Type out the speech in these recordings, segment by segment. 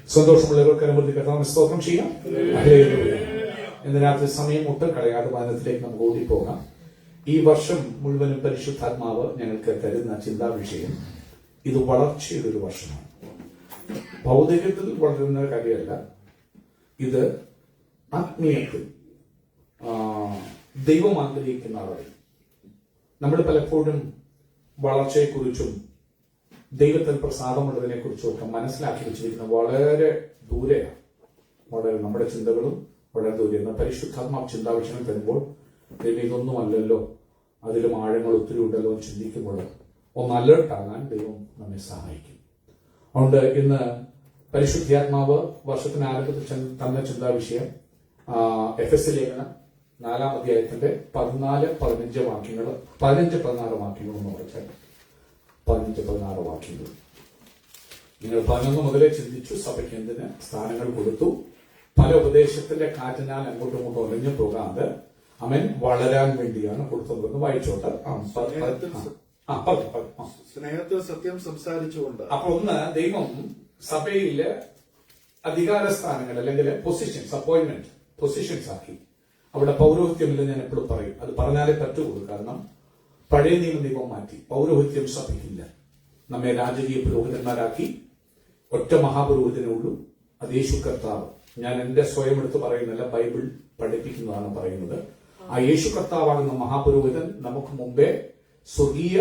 സന്തോഷമുള്ളവർക്ക് അനുമതി കർത്താവിനെ സ്തോത്രം ചെയ്യാം. ഹല്ലേലൂയ. ഇന്ന് രാത്രി സമയം ഒട്ടും കളയാതെ വചനത്തിലേക്ക് നമുക്ക് ഓടിപ്പോകാം. ഈ വർഷം മുഴുവനും പരിശുദ്ധാത്മാവ് ഞങ്ങൾക്ക് തരുന്ന ചിന്താ വിഷയം ഇത് വളർച്ചയുടെ ഒരു വർഷമാണ്. ഭൗതികത്തിൽ വളരുന്ന കാര്യമല്ല, ഇത് ആത്മീയത്തിൽ ദൈവം ആഗ്രഹിക്കുന്ന അളവിൽ. നമ്മൾ പലപ്പോഴും വളർച്ചയെക്കുറിച്ചും ദൈവത്തിൽ പ്രസാദമുള്ളതിനെ കുറിച്ചും ഒക്കെ മനസ്സിലാക്കി വെച്ചിരിക്കുന്ന വളരെ ദൂരെയാണ്. വളരെ നമ്മുടെ ചിന്തകളും വളരെ ദൂരെയാണ്. പരിശുദ്ധാത്മാവ് ചിന്താവിഷയം തരുമ്പോൾ ദൈവം ഇതൊന്നും അല്ലല്ലോ, അതിലും ആഴങ്ങൾ ഒത്തിരി ഉണ്ടല്ലോ എന്ന് ചിന്തിക്കുമ്പോൾ ഒന്ന് അലേർട്ടാകാൻ ദൈവം നമ്മെ സഹായിക്കും. അതുകൊണ്ട് ഇന്ന് പരിശുദ്ധാത്മാവ് വർഷത്തിന് ആരംഭത്തിൽ തന്ന ചിന്താവിഷയം എഫെസ്യ ലേഖനം 4-ാം അധ്യായത്തിന്റെ 14-15 വാക്യങ്ങൾ, 15-16 വാക്യങ്ങൾ എന്ന് വായിച്ചാൽ 15-16 വാക്യങ്ങൾ. നിങ്ങൾ 11 മുതലേ ചിന്തിച്ചു. സഭയ്ക്ക് എന്തിന് സ്ഥാനങ്ങൾ കൊടുത്തു, പല ഉപദേശത്തിന്റെ കാറ്റിനാൽ അങ്ങോട്ടും ഇങ്ങോട്ടും ഒളിഞ്ഞു പോകാതെ അവൻ വളരാൻ വേണ്ടിയാണ് കൊടുത്തതെന്ന് വായിച്ചോട്ടെ. സ്നേഹത്തിൽ സത്യം സംസാരിച്ചുകൊണ്ട്. അപ്പൊ ഒന്ന്, ദൈവം സഭയില് അധികാര സ്ഥാനങ്ങൾ അല്ലെങ്കിൽ പൊസിഷൻസ്, അപ്പോയിന്റ്മെന്റ് പൊസിഷൻസ് ആക്കി. അവിടെ പൗരോഹിത്യമില്ല, ഞാൻ എപ്പോഴും പറയും. അത് പറഞ്ഞാലേ പറ്റുള്ളൂ. കാരണം പഴയ നിയമം ദൈവം മാറ്റി. പൗരോഹിത്യം സഭയ്ക്കില്ല. നമ്മെ രാജകീയ പുരോഹിതന്മാരാക്കി. ഒറ്റ മഹാപുരോഹിതനേ ഉള്ളൂ, അത് യേശു കർത്താവ്. ഞാൻ എന്റെ സ്വയം എടുത്ത് പറയുന്നില്ല, ബൈബിൾ പഠിപ്പിക്കുന്നതാണ് പറയുന്നത്. ആ യേശു കർത്താവാകുന്ന മഹാപുരോഹിതൻ നമുക്ക് മുമ്പേ സ്വർഗീയ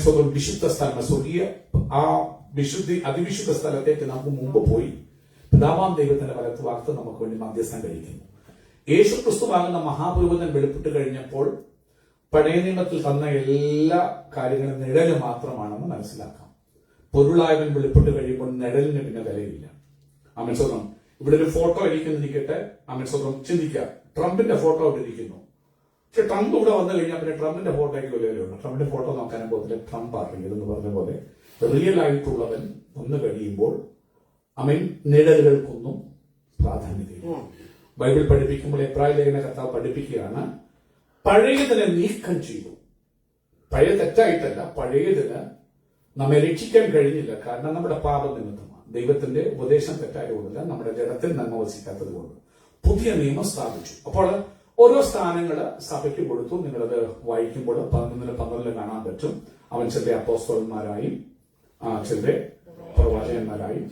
സ്വന്തം വിശുദ്ധ സ്ഥലം, സ്വർഗീയ ആ അതിവിശുദ്ധ സ്ഥലത്തേക്ക് നമുക്ക് മുമ്പ് പോയി പിതാവാം ദൈവത്തിന്റെ വലത്ത് വാർത്ത് നമുക്ക് വേണ്ടി മധ്യസ്ഥം കഴിക്കുന്നു. യേശു ക്രിസ്തുവാകുന്ന മഹാപുരോഹിതൻ വെളിപ്പെട്ട് കഴിഞ്ഞപ്പോൾ പഴയ നിയമത്തിൽ തന്ന എല്ലാ കാര്യങ്ങളും നിഴല് മാത്രമാണെന്ന് മനസ്സിലാക്കാം. പൊരുളായവൻ വെളിപ്പെട്ട് കഴിയുമ്പോൾ നിഴലിന് പിന്നെ വിലയില്ല. ആമേൻ സ്വന്തം. ഇവിടെ ഒരു ഫോട്ടോ ഇരിക്കുന്നിരിക്കട്ടെ. ആമേൻ സ്വന്തം. ചിന്തിക്കുക, ട്രംപിന്റെ ഫോട്ടോ ഇവിടെ ഇരിക്കുന്നു. പക്ഷെ ട്രംപ് ഇവിടെ വന്നു കഴിഞ്ഞാൽ പിന്നെ ട്രംപിന്റെ ഫോട്ടോയ്ക്ക് വിലയുണ്ട്. ട്രംപിന്റെ ഫോട്ടോ നോക്കാനും പോകത്തില്ല. ട്രംപ് ആണെങ്കിൽ എന്ന് പറഞ്ഞ പോലെ റിയൽ ആയിട്ടുള്ളവൻ വന്നു കഴിയുമ്പോൾ നിഴലുകൾക്കൊന്നും പ്രാധാന്യതയില്ല. ബൈബിൾ പഠിപ്പിക്കുമ്പോൾ എബ്രായ ലേഖന കർത്താവ് പഠിപ്പിക്കുകയാണ്, പഴയതിനെ നീക്കം ചെയ്തു. പഴയ തെറ്റായിട്ടല്ല, പഴയതിന് നമ്മെ രക്ഷിക്കാൻ കഴിഞ്ഞില്ല. കാരണം നമ്മുടെ പാപനിമിത്തമാണ്. ദൈവത്തിന്റെ ഉപദേശം തെറ്റായതുകൊണ്ടല്ല, നമ്മുടെ ജഡത്തിൽ നന്മ വസിക്കാത്തത് കൊണ്ട് പുതിയ നിയമം സ്ഥാപിച്ചു. അപ്പോൾ ഓരോ സ്ഥാനങ്ങള് സഭയ്ക്ക് കൊടുത്തു. നിങ്ങളത് വായിക്കുമ്പോൾ 11-12 കാണാൻ പറ്റും. അവൻ ചില അപ്പോസ്തലന്മാരായും ചില പ്രവാചകന്മാരായും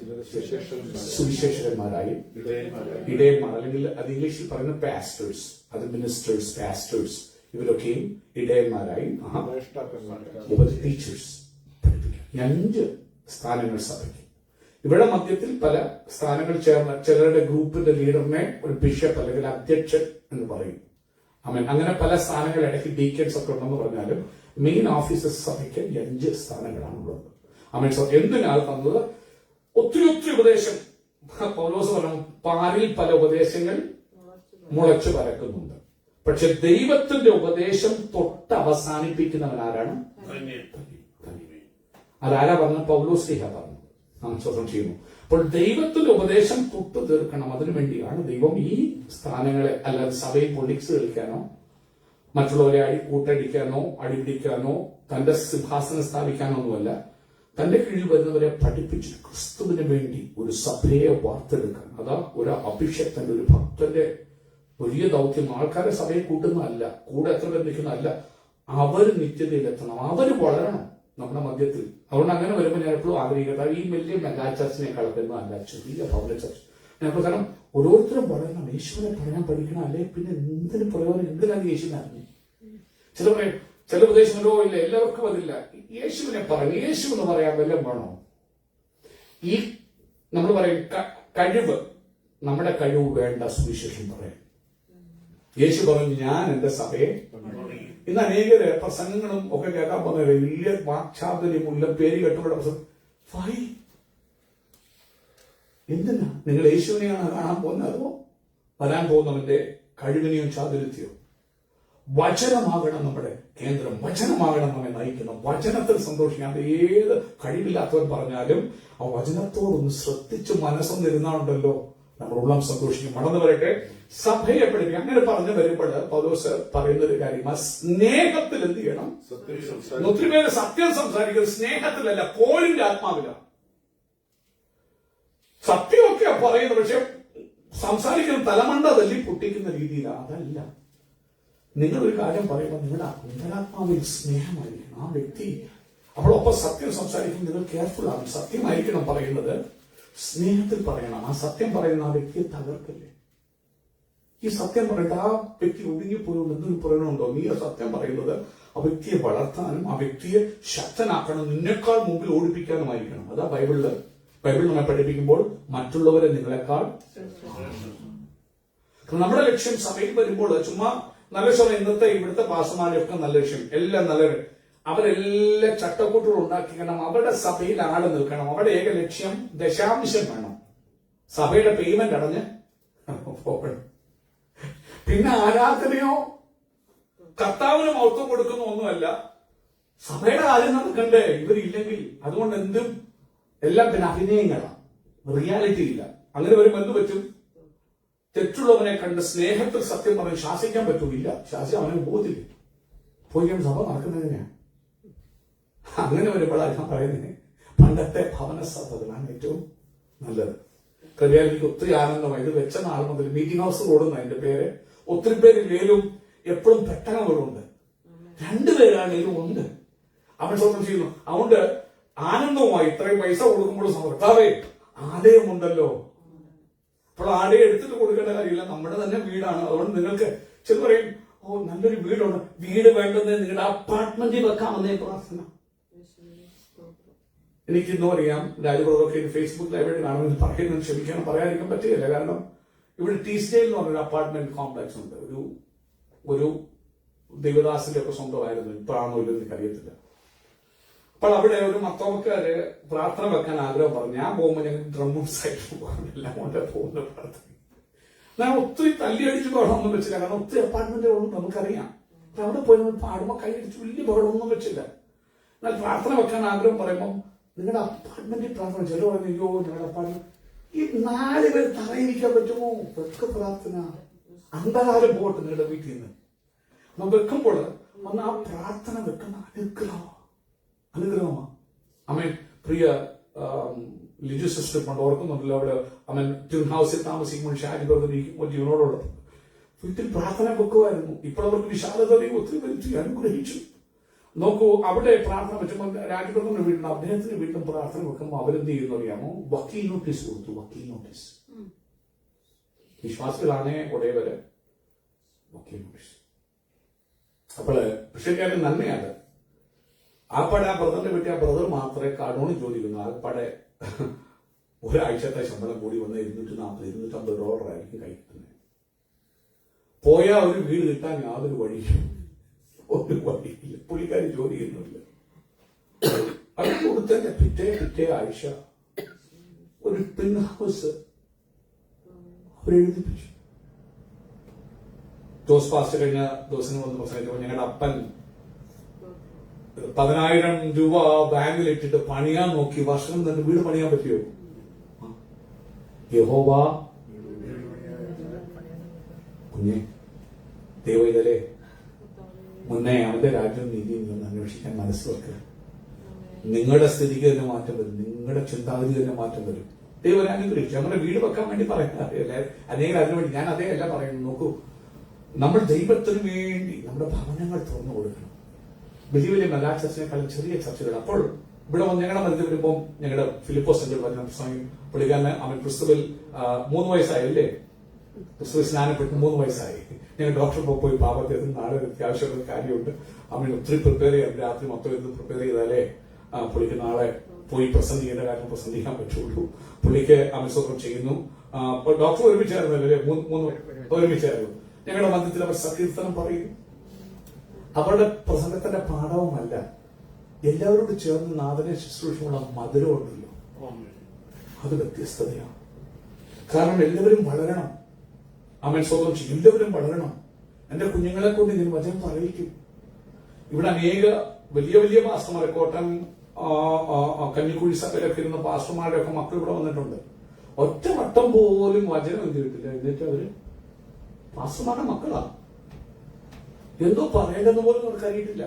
സുവിശേഷകന്മാരായും ഇടയന്മാർ, അല്ലെങ്കിൽ അത് ഇംഗ്ലീഷിൽ പറയുന്ന പാസ്റ്റേഴ്സ്, അത് മിനിസ്റ്റേഴ്സ്, പാസ്റ്റേഴ്സ്, ഇവരൊക്കെയും ഇടയന്മാരായും ടീച്ചേഴ്സ് പഠിപ്പിക്കും. 5 സ്ഥാനങ്ങൾ സഭയ്ക്ക്. ഇവിടെ മധ്യത്തിൽ പല സ്ഥാനങ്ങൾ ചേർന്ന ചിലരുടെ ഗ്രൂപ്പിന്റെ ലീഡറിനെ ഒരു ബിഷപ്പ് അല്ലെങ്കിൽ അധ്യക്ഷൻ എന്ന് പറയും. അങ്ങനെ പല സ്ഥാനങ്ങൾ ഇടയ്ക്ക് ഡീക്കൻസ് ഒക്കെ ഉണ്ടെന്ന് പറഞ്ഞാലും മെയിൻ ഓഫീസേഴ്സ് സഭയ്ക്ക് 5 സ്ഥാനങ്ങളാണുള്ളത്. എന്തിനാണ് തന്നത്? ഒത്തിരി ഉപദേശം. പൗലോസ് പറഞ്ഞു, പാലിൽ പല ഉപദേശങ്ങൾ മുളച്ചു പരക്കുന്നുണ്ട്. പക്ഷെ ദൈവത്തിന്റെ ഉപദേശം തൊട്ട് അവസാനിപ്പിക്കുന്നവൻ ആരാണ്? അതാരാ പറഞ്ഞു? പൗലോസ് ലീഹ പറഞ്ഞു. നാം ചെയ്യുന്നു. അപ്പോൾ ദൈവത്തിന്റെ ഉപദേശം തൊട്ട് തീർക്കണം. അതിനുവേണ്ടിയാണ് ദൈവം ഈ സ്ഥാനങ്ങളെ, അല്ലാതെ സഭയിൽ പൊളിക്സ് കളിക്കാനോ മറ്റുള്ളവരെ കൂട്ടടിക്കാനോ അടിപിടിക്കാനോ തന്റെ സിംഹാസനം സ്ഥാപിക്കാനോ ഒന്നുമല്ല, തന്റെ കീഴിൽ വരുന്നവരെ പഠിപ്പിച്ച് ക്രിസ്തുവിന് വേണ്ടി ഒരു സഭയെ വാർത്തെടുക്കാൻ. അതാ ഒരു അഭിഷേകത്തിന്റെ, ഒരു ഭക്തന്റെ വലിയ ദൗത്യം. ആൾക്കാരെ സഭയെ കൂട്ടുന്നതല്ല, കൂടെ എത്ര ബന്ധിക്കുന്നതല്ല, അവര് നിത്യതയിലെത്തണം, അവര് വളരണം നമ്മുടെ മധ്യത്തിൽ. അതുകൊണ്ട് അങ്ങനെ വരുമ്പോൾ ഞാൻ എപ്പോഴും ആഗ്രഹിക്കട്ടെ, ഈ വലിയ മെഗാ ചർച്ചിനെ കളക്കുന്നതല്ല, ചെറിയ ഭവന ചർച്ച്. ഞാൻ കാരണം ഓരോരുത്തരും വളരണം, യേശുവിനെ പറയാൻ പഠിക്കണം. അല്ലെ പിന്നെ എന്തിനു പ്രയോജനം? എന്തിനാണ് യേശുവിനെ അറിഞ്ഞു? ചില ഉപദേശങ്ങളോ ഇല്ല, എല്ലാവർക്കും അതില്ല. യേശുവിനെ പറഞ്ഞു. യേശു എന്ന് പറയാൻ വല്ലതും വേണോ? ഈ നമ്മൾ പറയും കഴിവ്, നമ്മുടെ കഴിവ് വേണ്ട സുവിശേഷം പറയാൻ. യേശു പറഞ്ഞു, ഞാൻ എന്റെ സഭയെ. ഇന്ന് അനേക പ്രസംഗങ്ങളും ഒക്കെ കേൾക്കാൻ പോകുന്ന വലിയ വാക്ചാതുര്യമുള്ള പേര് കേട്ടുള്ള പ്രസംഗം. എന്തിനാ? നിങ്ങൾ യേശുവിനെയാണ് കാണാൻ പോകുന്നത്, അതോ വരാൻ പോകുന്നവന്റെ കഴിവിനെയോ ചാതുര്യത്തെയോ? വചനമാകണം നമ്മുടെ കേന്ദ്രം. വചനമാകണം നമ്മെ നയിക്കണം. വചനത്തിൽ സന്തോഷിക്കാൻ ഏത് കഴിവില്ലാത്തവൻ പറഞ്ഞാലും ആ വചനത്തോടൊന്ന് ശ്രദ്ധിച്ച് മനസ്സൊന്നിരുന്നാണ്ടല്ലോ നമ്മുടെ ഉള്ളം സന്തോഷിക്കും. മടന്നു വരട്ടെ. സഭയെ പഠിപ്പിക്കും. അങ്ങനെ പറഞ്ഞു വരുമ്പോൾ പൗലോസ് പറയുന്ന ഒരു കാര്യം, സ്നേഹത്തിൽ എന്ത് ചെയ്യണം? ഒത്തിരി പേര് സത്യം സംസാരിക്കുന്നത് സ്നേഹത്തിലല്ല, പോളിന്റെ ആത്മാവിലാണ്. സത്യമൊക്കെ പറയുന്നത്. പക്ഷെ സംസാരിക്കുന്ന തലമണ്ട തല്ലി പൊട്ടിക്കുന്ന രീതിയിലാണ്. അതല്ല. നിങ്ങളൊരു കാര്യം പറയുമ്പോൾ നിങ്ങളുടെ അന്തരാത്മാവിൽ സ്നേഹമായിരിക്കണം ആ വ്യക്തി. അവളൊപ്പം സത്യം സംസാരിക്കുമ്പോൾ നിങ്ങൾ കെയർഫുൾ ആണ്. സത്യമായിരിക്കണം പറയുന്നത്, സ്നേഹത്തിൽ പറയണം. ആ സത്യം പറയുന്ന ആ വ്യക്തിയെ തകർക്കല്ലേ. ഈ സത്യം പറയേണ്ട ആ വ്യക്തി ഒടുങ്ങിപ്പോലും എന്തൊരു പറയണമുണ്ടോ? നീ ആ സത്യം പറയുന്നത് ആ വ്യക്തിയെ വളർത്താനും ആ വ്യക്തിയെ ശക്തനാക്കണം, നിന്നെക്കാൾ മുമ്പിൽ ഓടിപ്പിക്കാനുമായിരിക്കണം. അതാ ബൈബിൾ നമ്മെ പഠിപ്പിക്കുമ്പോൾ മറ്റുള്ളവരെ നിങ്ങളെക്കാൾ. നമ്മുടെ ലക്ഷ്യം സഭയിൽ വരുമ്പോൾ ചുമ്മാ നല്ല സമയം ഇന്നത്തെ ഇവിടുത്തെ പാസ്റ്റർമാരൊക്കെ നല്ല ലക്ഷ്യം, എല്ലാം നല്ല, അവരെല്ലാം ചട്ടക്കൂട്ടുകൾ ഉണ്ടാക്കിക്കണം. അവരുടെ സഭയിൽ ആള് നിൽക്കണം. അവരുടെ ഏക ലക്ഷ്യം ദശാംശം വേണം, സഭയുടെ പേയ്മെന്റ് അടഞ്ഞ് പോകണം. പിന്നെ ആരാധനയോ കർത്താവിന് മഹത്വം കൊടുക്കുന്ന ഒന്നുമല്ല. സഭയുടെ കാര്യം നടക്കണ്ടേ ഇവരില്ലെങ്കിൽ. അതുകൊണ്ട് എന്തും എല്ലാം പിന്നെ അഭിനയങ്ങളാണ്, റിയാലിറ്റി ഇല്ല. അങ്ങനെ വരുമ്പോൾ എന്ത് പറ്റും? തെറ്റുള്ളവനെ കണ്ട് സ്നേഹത്തിൽ സത്യം പറഞ്ഞ് ശാസിക്കാൻ പറ്റൂല. ശാസിക്കാൻ അവനെ ബോധില്ല. പോയിക്കാൻ സഭ നടക്കുന്നതിനെയാണ്. അങ്ങനെ വരുമ്പോഴാണ് ഞാൻ പറയുന്നത് പണ്ടത്തെ ഭവന സഭകളാണ് ഏറ്റവും നല്ലത്. കറിയാൽ എനിക്ക് ഒത്തിരി ആനന്ദമായി. ഇത് വെച്ച നാൾ മുതൽ മീറ്റിംഗ് ഹൗസ് ഓടുന്ന അതിന്റെ പേര്. ഒത്തിരി പേര് ഇല്ലേലും എപ്പോഴും പെട്ടകങ്ങളുണ്ട്. രണ്ടുപേരാണേലും ഉണ്ട്. അവൻ സ്വന്തം ചെയ്യുന്നു. അതുകൊണ്ട് ആനന്ദവുമായി ഇത്രയും പൈസ കൊടുക്കുമ്പോൾ ഭർത്താവേ ആലയമുണ്ടല്ലോ. അപ്പോൾ ആലയം എടുത്തിട്ട് കൊടുക്കേണ്ട കാര്യമില്ല, നമ്മുടെ തന്നെ വീടാണ്. അതുകൊണ്ട് നിങ്ങൾക്ക് ചില പറയും, ഓ നല്ലൊരു വീടുണ്ട്, വീട് വേണ്ടത് നിങ്ങളുടെ അപ്പാർട്ട്മെന്റിൽ വെക്കാമെന്നേ പ്രാർത്ഥന. എനിക്കിന്നോ അറിയാം, രാജപ്രഭൊക്കെ ഫേസ്ബുക്ക് ലൈവായിട്ട് കാണുമെന്ന് പറയുന്നത് ക്ഷമിക്കണം, പറയാതിരിക്കാൻ പറ്റുകയില്ല. കാരണം ഇവിടെ ടീസ്റ്റേൽ എന്ന് പറഞ്ഞൊരു അപ്പാർട്ട്മെന്റ് കോംപ്ലക്സ് ഉണ്ട്. ഒരു ദേവദാസിന്റെ ഒക്കെ സ്വന്തമായിരുന്നു. ഇപ്പോഴാണോ ഇല്ലെന്ന് എനിക്കറിയത്തില്ല. അപ്പോൾ അവിടെ ഒരു മത്തവക്കാര് പ്രാർത്ഥന വെക്കാൻ ആഗ്രഹം പറഞ്ഞു. ഞാൻ പോകുമ്പോൾ ഞങ്ങൾ ഡ്രമ്മും സൈറ്റും പോകാൻ എല്ലാം കൊണ്ട് പോകുന്ന പ്രാർത്ഥന. ഞാൻ ഒത്തിരി തല്ലിയടിച്ച് ബഹളമൊന്നും വെച്ചില്ല. കാരണം ഒത്തിരി അപ്പാർട്ട്മെന്റുകളും നമുക്കറിയാം. അപ്പൊ അവിടെ പോയി നമ്മൾ പാടുമ്പോൾ കൈയടിച്ച് വലിയ ബഹളമൊന്നും വെച്ചില്ല. എന്നാൽ പ്രാർത്ഥന വെക്കാൻ ആഗ്രഹം പറയുമ്പോൾ നിങ്ങളുടെ അപ്പാർട്ട്മെന്റിൽ പ്രാർത്ഥന ചില പറഞ്ഞു, അയ്യോ നിങ്ങളുടെ അപ്പാർട്ട്മെന്റ് ഈ 4 പേര് തറയിരിക്കാൻ പറ്റുമോ? വെക്ക പ്രാർത്ഥന അന്ധകാരം പോട്ടെ നിങ്ങളുടെ വീട്ടിൽ നിന്ന്. നമ്മൾ വെക്കുമ്പോൾ വന്ന് ആ പ്രാർത്ഥന വെക്കുന്ന അനുഗ്രഹമാണ്. അമ്മൻ പ്രിയ ലിജു സിസ്റ്റർ കൊണ്ട് ഓർക്കുന്നുണ്ടല്ലോ. അവിടെ അമ്മൻ ട്യൂൺ ഹൗസിൽ താമസിക്കുമ്പോൾ ഷാജി ബ്രദറിരിക്കുമ്പോൾ ജീവനോടുള്ളത് വീട്ടിൽ പ്രാർത്ഥന വെക്കുമായിരുന്നു. ഇപ്പോൾ അവർക്ക് വിശാലതയും ഒത്തിരി വരുത്തി അനുഗ്രഹിച്ചു. നോക്കൂ, അവിടെ പ്രാർത്ഥന വെച്ചുമ്പോൾ രാജപ്രഭുവിന്റെ വീട്ടിലും അദ്ദേഹത്തിന്റെ വീട്ടിലും പ്രാർത്ഥന വെക്കുമ്പോൾ അവരെന്ത് ചെയ്യുന്നു അറിയാമോ? വക്കീൽ നോട്ടീസ് കൊടുത്തു. വക്കീൽ നോട്ടീസ്. വിശ്വാസികളാണേ ഒടേവര് വക്കീൽ നോട്ടീസ്. അപ്പോൾ കൃഷിക്കാരൻ നന്മയാണ്. ആപ്പാടെ ആ ബ്രദറിന്റെ വീട്ടിൽ ആ ബ്രദർ മാത്രമേ കാർഡോണിൽ ചോദിക്കുന്നു. ആപ്പാടെ ഒരാഴ്ചത്തെ ശമ്പളം കൂടി വന്ന് $240-250 ആയിരിക്കും കഴിക്കുന്നത്. പോയാ ഒരു വീട് കിട്ടാൻ യാതൊരു വഴിയില്ല. പുള്ളിക്കാരി ജോലി ചെയ്യുന്നില്ല. അത് കൊടുത്തതിന്റെ പിറ്റേ ആഴ്ച ഒരു പിൻ ഹൗസ് അവരെഴുതിപ്പിച്ചു. ജോസ് പാസ്റ്റ് കഴിഞ്ഞ ദിവസം വന്ന് പ്രസംഗിച്ചപ്പോൾ ഞങ്ങളുടെ അപ്പൻ 10,000 രൂപ ബാങ്കിൽ ഇട്ടിട്ട് പണിയാൻ നോക്കി. വർഷം തന്നെ വീട് പണിയാൻ പറ്റിയോ? യഹോവ കുഞ്ഞെ ദൈവയിതല്ലേ മുന്നേ അവന്റെ രാജ്യം നീതിയും നിന്ന് അന്വേഷിക്കാൻ മനസ്സ് വെക്കുക. നിങ്ങളുടെ സ്ഥിതിക്ക് തന്നെ മാറ്റം വരും. നിങ്ങളുടെ ചിന്താഗതി തന്നെ മാറ്റം വരും. ദൈവം അനുഗ്രഹിച്ചു. നമ്മുടെ വീട് വെക്കാൻ വേണ്ടി പറയുന്നതല്ലേ, അല്ലെങ്കിൽ അതിനുവേണ്ടി ഞാൻ അതേ അല്ല പറയുന്നു. നോക്കൂ, നമ്മൾ ദൈവത്തിന് വേണ്ടി നമ്മുടെ ഭവനങ്ങൾ തുറന്നു കൊടുക്കണം. വലിയ വലിയ മെഗാ ചർച്ചിനേക്കാളും ചെറിയ ചർച്ചകൾ. അപ്പോൾ ഇവിടെ ഞങ്ങളുടെ മധ്യത്തിൽ വരുമ്പോൾ ഞങ്ങളുടെ ഫിലിപ്പോസ് സെന്റർ പറഞ്ഞ പ്രസംഗം പുള്ളിക്കാരന് അവൻ ക്രിസ്തുവിൽ 3 വയസ്സായില്ലേ? ക്രിസ്തുവിൽ സ്നാനപ്പെട്ട് 3 വയസ്സായി. ഞങ്ങൾ ഡോക്ടർ പോയി പാപത്തെ നാളെ അത്യാവശ്യമുള്ള കാര്യമുണ്ട്. അവൻ ഒത്തിരി പ്രിപ്പയർ ചെയ്യാം. രാത്രി മൊത്തം ഇരുന്ന് പ്രിപ്പയർ ചെയ്താലേ പുള്ളിക്ക് നാളെ പോയി പ്രസംഗിക്കേണ്ട കാര്യം പ്രസംഗിക്കാൻ പറ്റുള്ളൂ. പുള്ളിക്ക് അനുസരണം ചെയ്യുന്നു. ഡോക്ടർ ഒരുമിച്ചായിരുന്നല്ലേ? 3 ഒരുമിച്ചായിരുന്നു. ഞങ്ങളുടെ മധ്യത്തിൽ അവർ സങ്കീർത്തനം പറയുന്നു. അവരുടെ പ്രസംഗത്തിന്റെ പാഠവുമല്ല, എല്ലാവരോട് ചേർന്ന് നാഥനെ ശുശ്രൂഷയുള്ള മധുരമുണ്ടല്ലോ, അത് വ്യത്യസ്തതയാണ്. കാരണം എല്ലാവരും വളരണം. അവൻ സ്വന്തം ചെയ്യും. എല്ലാവരും വളരണം. എന്റെ കുഞ്ഞുങ്ങളെ കൊണ്ട് ഞാൻ വചനം പറയിക്കും. ഇവിടെ അനേക വലിയ വലിയ പാസ്റ്റർമാരെ, കോട്ടയം കഞ്ഞിക്കുഴി സഭയിലൊക്കെ ഇരുന്ന പാസ്റ്റർമാരുടെ ഒക്കെ മക്കൾ ഇവിടെ വന്നിട്ടുണ്ട്. ഒറ്റ വട്ടം പോലും വചനം എന്ത് കിട്ടില്ല. എന്നിട്ട് അവര് പാസ്റ്റർമാരുടെ മക്കളാണ്. എന്തോ പറയേണ്ടെന്ന് പോലും അവർക്ക് അറിയിട്ടില്ല.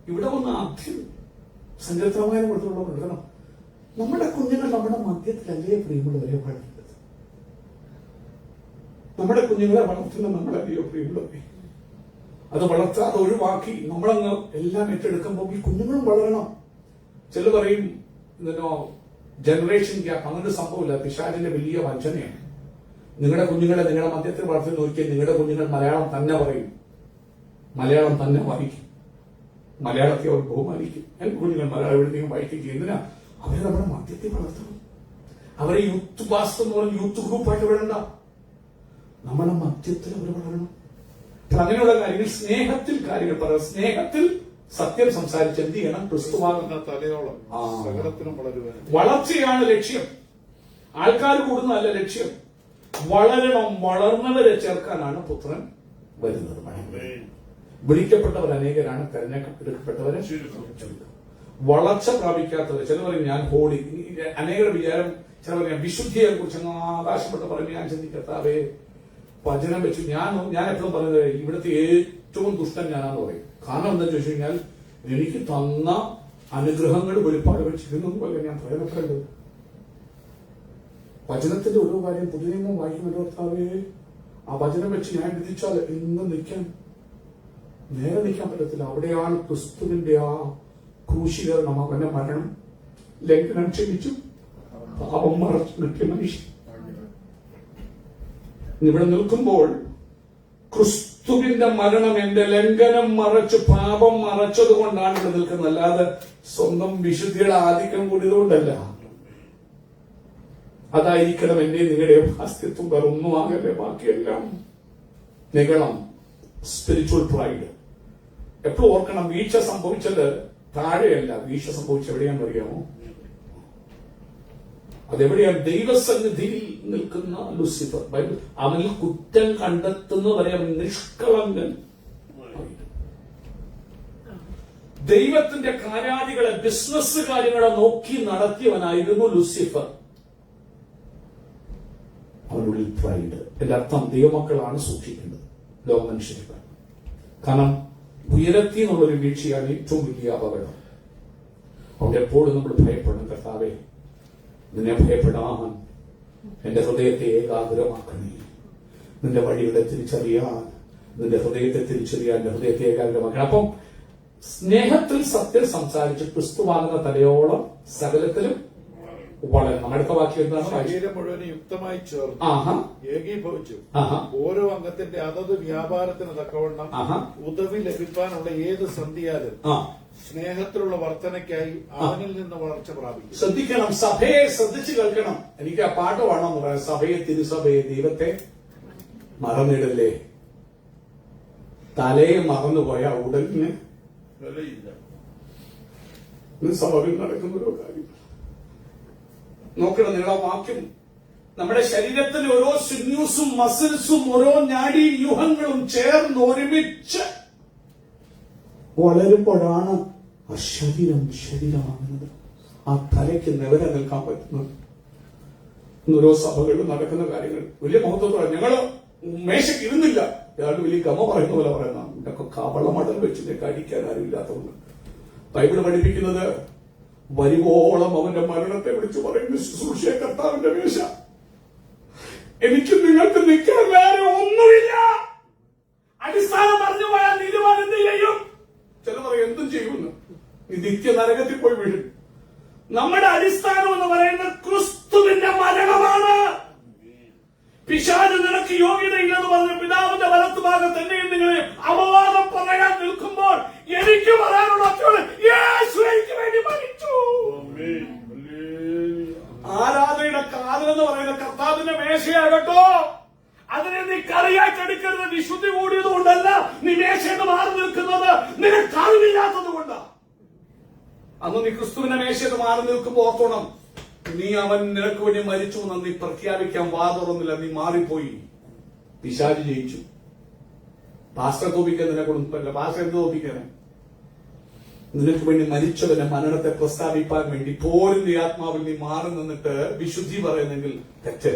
ഇവിടെ വന്ന് ആദ്യം സങ്കീർത്തനമായ കൊടുത്തുള്ള കാരണം നമ്മുടെ കുഞ്ഞുങ്ങൾ നമ്മുടെ മധ്യത്തിലല്ലേ പ്രിയമുള്ളവരെ വളരുന്നത്. നമ്മുടെ കുഞ്ഞുങ്ങളെ വളർത്തുന്ന നമ്മളല്ലയോ പ്രിയമുള്ളവരെ? അത് വളർത്താതെ ഒഴിവാക്കി നമ്മളങ്ങ് എല്ലാം ഏറ്റെടുക്കുമ്പോൾ ഈ കുഞ്ഞുങ്ങളും വളരണം. ചില പറയും ജനറേഷൻ ഗ്യാപ്പ്. അങ്ങനെ ഒരു സംഭവമില്ല. പിശാചിന്റെ വലിയ വഞ്ചനയാണ്. നിങ്ങളുടെ കുഞ്ഞുങ്ങളെ നിങ്ങളുടെ മധ്യത്തിൽ വളർത്തി നോക്കിയാൽ നിങ്ങളുടെ കുഞ്ഞുങ്ങൾ മലയാളം തന്നെ പറയും, മലയാളം തന്നെ വായിക്കും, മലയാളത്തെ അവർ ബഹുമാനിക്കും. എന്റെ കുഞ്ഞുങ്ങൾ മലയാളം എഴുതിയും വായിക്കുകയും. എന്തിനാ? അവരെ നമ്മുടെ മധ്യത്തിൽ വളർത്തണം. അവരെ യൂത്ത് പാസ്റ്റ് എന്ന് പറഞ്ഞ യൂത്ത് ഗ്രൂപ്പായിട്ട് വിടണ്ട, നമ്മുടെ മധ്യത്തിൽ അവർ വളരണം. അങ്ങനെയുള്ള കാര്യങ്ങൾ സ്നേഹത്തിൽ കാര്യങ്ങൾ പറയാം. സ്നേഹത്തിൽ സത്യം സംസാരിച്ച് എന്ത് ചെയ്യണം? ക്രിസ്തുവാകുന്ന തലയോളം സകലത്തിനും വളരുവാൻ. വളർച്ചയാണ് ലക്ഷ്യം. ആൾക്കാർ കൂടുന്നതല്ല ലക്ഷ്യം. വളരണം. വളർന്നവരെ ചേർക്കാനാണ് പുത്രൻ വരുന്നത്. വിളിക്കപ്പെട്ടവർ അനേകരാണ്, തെരഞ്ഞെടുക്കപ്പെട്ടവരെ ചുരുക്കം. വളർച്ച പ്രാപിക്കാത്തവർ. ചില പറയും ഞാൻ ഹോളി. അനേകരുടെ വിചാരം ചില പറയാം വിശുദ്ധിയെ കുറിച്ച് ആകാശപ്പെട്ട് പറഞ്ഞ് ഞാൻ ചിന്തിക്കത്താവേ വചനം വെച്ചു. ഞാൻ എപ്പോഴും പറയുന്നത് ഇവിടുത്തെ ഏറ്റവും ദുഷ്ടൻ ഞാനാന്ന് പറയും. കാരണം എന്താണെന്ന് ചോദിച്ചു കഴിഞ്ഞാൽ എനിക്ക് തന്ന അനുഗ്രഹങ്ങൾ വെളിപ്പാട് വെച്ചിരുന്നത് പോലെ ഞാൻ പ്രയോജനപ്പെടേണ്ടത്. വചനത്തിന്റെ ഓരോ കാര്യം പുതിയ നിയമം വായിക്കുമല്ലോ കർത്താവേ, ആ വചനം വെച്ച് ഞാൻ വിധിച്ചാൽ ഇന്ന് നേരെ നിൽക്കാൻ പറ്റത്തില്ല. അവിടെയാണ് ക്രിസ്തുവിന്റെ ആ ക്രൂശീകരണം, അവന്റെ മരണം, ലംഘനം ക്ഷമിച്ചു, പാപം മറച്ചു കിട്ടിയ മനുഷ്യൻ. ഇവിടെ നിൽക്കുമ്പോൾ ക്രിസ്തുവിന്റെ മരണം എന്റെ ലംഘനം മറച്ചു, പാപം മറച്ചത് കൊണ്ടാണ് ഇവിടെ നിൽക്കുന്നത്. അല്ലാതെ സ്വന്തം വിശുദ്ധിയുടെ ആധിക്യം കൂടിയതുകൊണ്ടല്ല. അതായിരിക്കണം എന്റെ നിങ്ങളുടെ അസ്തിത്വം. വേറെ ഒന്നും ആകല്ലേ. ബാക്കിയെല്ലാം നിഗളം. Spiritual pride. എപ്പോഴും ഓർക്കണം, വീഴ്ച സംഭവിച്ചത് താഴെയല്ല, വീഴ്ച സംഭവിച്ച എവിടെയാണെന്ന് അറിയാമോ? അതെവിടെയാണ്? ദൈവസന്നിധിയിൽ നിൽക്കുന്ന ലൂസിഫർ. ബൈബിൾ അവനിൽ കുറ്റം കണ്ടെത്തുന്നവരെ അവൻ നിഷ്കളങ്കൻ. ദൈവത്തിന്റെ കാര്യാദികളെ, ബിസിനസ് കാര്യങ്ങളെ നോക്കി നടത്തിയവനായിരുന്നു ലൂസിഫർ. അവനുള്ളിൽ പ്രൈഡ്. എന്റെ അർത്ഥം ദൈവമക്കളാണ് സൂക്ഷിക്കേണ്ടത്, ലോകമനുഷ്യർക്ക്. കാരണം ഉയരത്തി എന്നുള്ളൊരു വീഴ്ചയാണ് ഏറ്റവും വലിയ അപകടം. അവിടെ എപ്പോഴും നമ്മൾ ഭയപ്പെടണം. കർത്താവേ, നിന്നെ ഭയപ്പെടാൻ എന്റെ ഹൃദയത്തെ ഏകാഗ്രമാക്കണേ. നിന്റെ വഴികളെ തിരിച്ചറിയാൻ, നിന്റെ ഹൃദയത്തെ തിരിച്ചറിയാൻ എന്റെ ഹൃദയത്തെ ഏകാഗ്രമാക്കണം. അപ്പം സ്നേഹത്തിൽ സത്യം സംസാരിച്ച് ക്രിസ്തുവാകുന്ന തലയോളം സകലത്തിലും വളരണം. അടുത്ത വാക്യം എന്താണ്? ശരീരം മുഴുവൻ യുക്തമായി ചേർന്ന് ഏകീഭവിച്ചു ഓരോ അംഗത്തിന്റെ അതത് വ്യാപാരത്തിന് തക്കവണ്ണം ഉദവി ലഭിക്കാനുള്ള ഏത് സന്ധിയാലും സ്നേഹത്തിലുള്ള വർധനയ്ക്കായി അവനിൽ നിന്ന് വളർച്ച പ്രാപിക്കും. ശ്രദ്ധിക്കണം, സഭയെ ശ്രദ്ധിച്ചു കേൾക്കണം. എനിക്ക് ആ പാട്ട് വേണമെന്ന് പറയാം. സഭയെ, തിരുസഭയെ, ദൈവത്തെ മറന്നിടല്ലേ. തലയെ മറന്നുപോയ ഉടലിന് സഭയിൽ നടക്കുന്ന ഓരോ കാര്യം നോക്കണം. നിങ്ങളുടെ വാക്യം നമ്മുടെ ശരീരത്തിൽ ഓരോ സിന്യൂസും മസിൽസും ഓരോ നാഡീ വ്യൂഹങ്ങളും ചേർന്ന് ഒരുമിച്ച് വളരുമ്പോഴാണ് ആ ശരീരമാകുന്നത്. ആ തലയ്ക്ക് നിവരെ നിൽക്കാൻ പറ്റുന്നത്. ഓരോ സഭകളിലും നടക്കുന്ന കാര്യങ്ങൾ വലിയ മഹത്വത്തോടെ. ഞങ്ങള് മേശയ്ക്ക് ഇരുന്നില്ല. ഇയാളുടെ വലിയ ഗമ പറയുന്ന പോലെ പറയുന്ന ഇതൊക്കെ കവളമടൽ വെച്ച് കടിക്കാൻ ആരുമില്ലാത്തതുകൊണ്ട് ബൈബിള് പഠിപ്പിക്കുന്നത് വരുവോളം അവന്റെ മരണത്തെ വിളിച്ചു പറയുന്ന ശുശ്രൂഷയെ കർത്താവിന്റെ മേശ. എനിക്ക് നിങ്ങൾക്ക് നിൽക്കാൻ വേറെ ഒന്നുമില്ല. അടിസ്ഥാനം പറഞ്ഞു പോയാൽ നീതിമാൻ എന്ത് ചെയ്യും? ചില പറയും എന്തും ചെയ്യുമെന്ന്. നീ നിത്യ നരകത്തിൽ പോയി വീഴും. നമ്മുടെ അടിസ്ഥാനം എന്ന് പറയുന്നത് ക്രിസ്തുവിന്റെ മരണമാണ്. പിശാച് നിനക്ക് യോഗ്യതയില്ലെന്ന് പറഞ്ഞ പിതാവിന്റെ വലത്തുഭാഗത്ത് എന്നെയും നിങ്ങളെ അപവാദം പറയാൻ നിൽക്കുമ്പോൾ എനിക്ക് പറയാനുള്ള യേശു എനിക്ക് വേണ്ടി മരിച്ചു. ആരാധനയുടെ കാതലെന്ന് പറയുന്ന കർത്താവിന്റെ മേശയാകട്ടോ. അതിനെ നീ കറിയായിട്ടെടുക്കരുത്. വിശുദ്ധി കൂടിയത് കൊണ്ടല്ല നീ മേശയെന്ന് മാറി നിൽക്കുന്നത്, നിനക്ക് അറിവില്ലാത്തത് കൊണ്ടാണ്. അന്ന് നീ ക്രിസ്തുവിന്റെ മേശയെന്ന് മാറി നിൽക്കുമ്പോൾ ഓർത്തോണം, നീ അവൻ നിനക്ക് വേണ്ടി മരിച്ചു എന്ന് നീ പ്രഖ്യാപിക്കാൻ വാതുറന്നില്ല. നീ മാറിപ്പോയി. പിശാച് ജയിച്ചു. പാസ്റ്റർ തോപ്പിക്കാൻ നിനക്കൊടുത്തില്ല. പാസ്റ്റർ എന്ത് തോപ്പിക്കാനെ? നിനക്ക് വേണ്ടി മരിച്ചവന്റെ മരണത്തെ പ്രസ്താവിപ്പാൻ വേണ്ടി പോലും നീ ആത്മാവിൽ നീ മാറി നിന്നിട്ട് വിശുദ്ധി പറയുന്നെങ്കിൽ തെറ്റ്.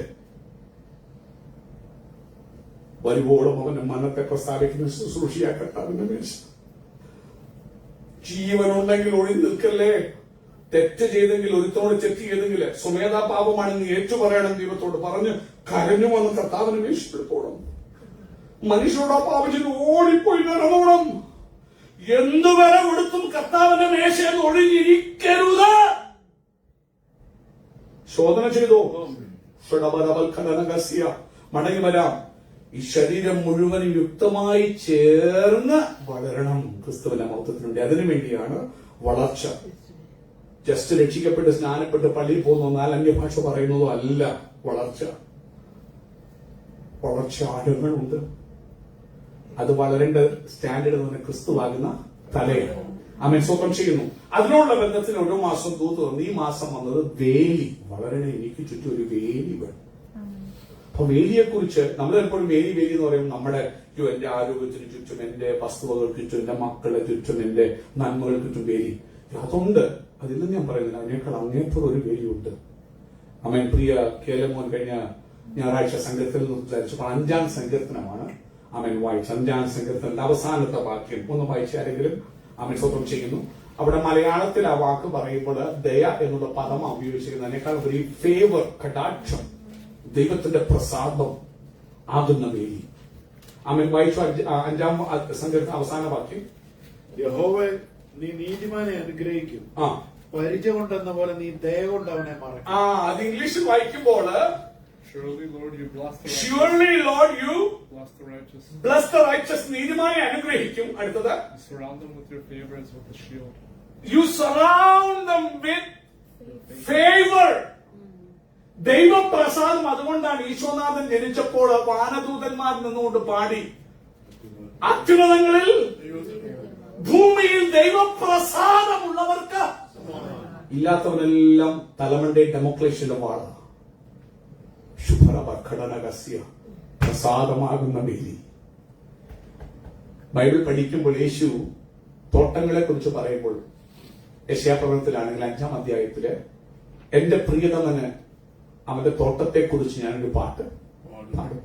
വരുവോളം അവന്റെ മരണത്തെ പ്രസ്താവിക്കുന്ന ശുശ്രൂഷയാക്കട്ടെ. അവന്റെ മേശ ജീവനുണ്ടെങ്കിൽ ഒഴി നിൽക്കല്ലേ. തെറ്റ് ചെയ്തെങ്കിൽ, ഒരുത്തോട് തെറ്റ് ചെയ്തെങ്കിൽ സ്വമേധാ പാപമാണെന്ന് ഏറ്റുപറയണം, ദൈവത്തോട് പറഞ്ഞ് കരഞ്ഞു വന്ന് കർത്താവിനെ വീഴ്ചപ്പെടുത്തോണം. മനുഷ്യരോട് ആ പാപം ചെയ്ത് ഓടിപ്പോയി നടന്നോണം. എന്തു വില കൊടുത്തും കർത്താവിന്റെ മേശയിൽ ഒഴിഞ്ഞിരിക്കരുത്. ശോധന ചെയ്തോ, മടങ്ങി വരാം. ഈ ശരീരം മുഴുവനും യുക്തമായി ചേർന്ന് വളരണം ക്രിസ്തുവിന്റെ മഹത്വത്തിന് വേണ്ടി. അതിനു വേണ്ടിയാണ് വളർച്ച. ജസ്റ്റ് രക്ഷിക്കപ്പെട്ട് സ്നാനപ്പെട്ട് പള്ളിയിൽ പോകുന്ന നാലന്യ ഭാഷ പറയുന്നതോ അല്ല വളർച്ച. വളർച്ച ആഴങ്ങളുണ്ട്. അത് വളരേണ്ട സ്റ്റാൻഡേർഡ് തന്നെ ക്രിസ്തുവാകുന്ന തലയാണ്. ആമേൻ, സ്തോത്രം ചെയ്യുന്നു. അതിനുള്ള ബന്ധത്തിൽ ഓരോ മാസം തൂത്ത് തന്നു. ഈ മാസം വന്നത് വേലി വളരണേ, എനിക്ക് ചുറ്റും ഒരു വേലി വേണം. അപ്പൊ വേലിയെ കുറിച്ച് നമ്മൾ എപ്പോഴും വേലി എന്ന് പറയുമ്പോൾ നമ്മുടെ എന്റെ ആരോഗ്യത്തിന് ചുറ്റും, എന്റെ വസ്തുവകൾക്ക് ചുറ്റും, എന്റെ മക്കളെ ചുറ്റും, എന്റെ നന്മകൾക്ക് ചുറ്റും വേലി. അതുണ്ട്, അതില്ലെന്ന് ഞാൻ പറയുന്നില്ല. അതിനേക്കാൾ അങ്ങേപ്പുറം ഒരു വേലിയുണ്ട്. അമ്മൻ പ്രിയ കേലമോൻ കഴിഞ്ഞ ഞായറാഴ്ച സങ്കീർത്തനം സംസാരിച്ചപ്പോൾ 5-ാം സങ്കീർത്തനമാണ് അമ്മൻ വായിച്ച. 5-ാം സങ്കീർത്തനത്തിന്റെ അവസാനത്തെ വാക്യം ഒന്ന് വായിച്ചാരെങ്കിലും അമ്മൻ സ്വന്തം ചെയ്യുന്നു. അവിടെ മലയാളത്തിൽ ആ വാക്ക് പറയുമ്പോൾ ദയ എന്നുള്ള പദം ഉപയോഗിച്ചിരിക്കുന്നത്. അതിനേക്കാൾ ഒരു ഫേവർ, കടാക്ഷം, ദൈവത്തിന്റെ പ്രസാദം ആകുന്ന വേലി. അമ്മൻ വായിച്ചു 5-ാം സങ്കീർത്തന അവസാന വാക്യം. യഹോവേ, നീ നീതിമാനെ അനുഗ്രഹിക്കും, പരിച കൊണ്ടെന്ന പോലെ നീ ദയ കൊണ്ട് അവനെ മറക്കും. അത് ഇംഗ്ലീഷിൽ വായിക്കുമ്പോൾ Surely, Lord, you bless the righteous. Surely, Lord, you Bless the righteous. bless the righteous. നീതിമാനെ അനുഗ്രഹിക്കും. അടുത്തത്, You surround them with your favor as with a shield. You surround them with favor. ദൈവപ്രസാദം. അതുകൊണ്ടാണ് ഈശോനാഥൻ ജനിച്ചപ്പോൾ വാനദൂതന്മാർ നിന്നുകൊണ്ട് പാടി, അത്യുന്നതങ്ങളിൽ ഭൂമിയിൽ ദൈവപ്രസാദമുള്ളവർക്ക്. ഇല്ലാത്തവനെല്ലാം തലമണ്ടേ ഡെമോക്രേഷ്യന്റെ വാള. ശുഭ്രഘടനകസ്യ പ്രസാദമാകുന്ന വേലി. ബൈബിൾ പഠിക്കുമ്പോൾ യേശു തോട്ടങ്ങളെ കുറിച്ച് പറയുമ്പോൾ യെശയ്യാപ്രവചനത്തിലാണെങ്കിൽ 5-ാം അധ്യായത്തില് എന്റെ പ്രിയതമന് അവന്റെ തോട്ടത്തെ കുറിച്ച് ഞാനൊരു പാട്ട് പാടും.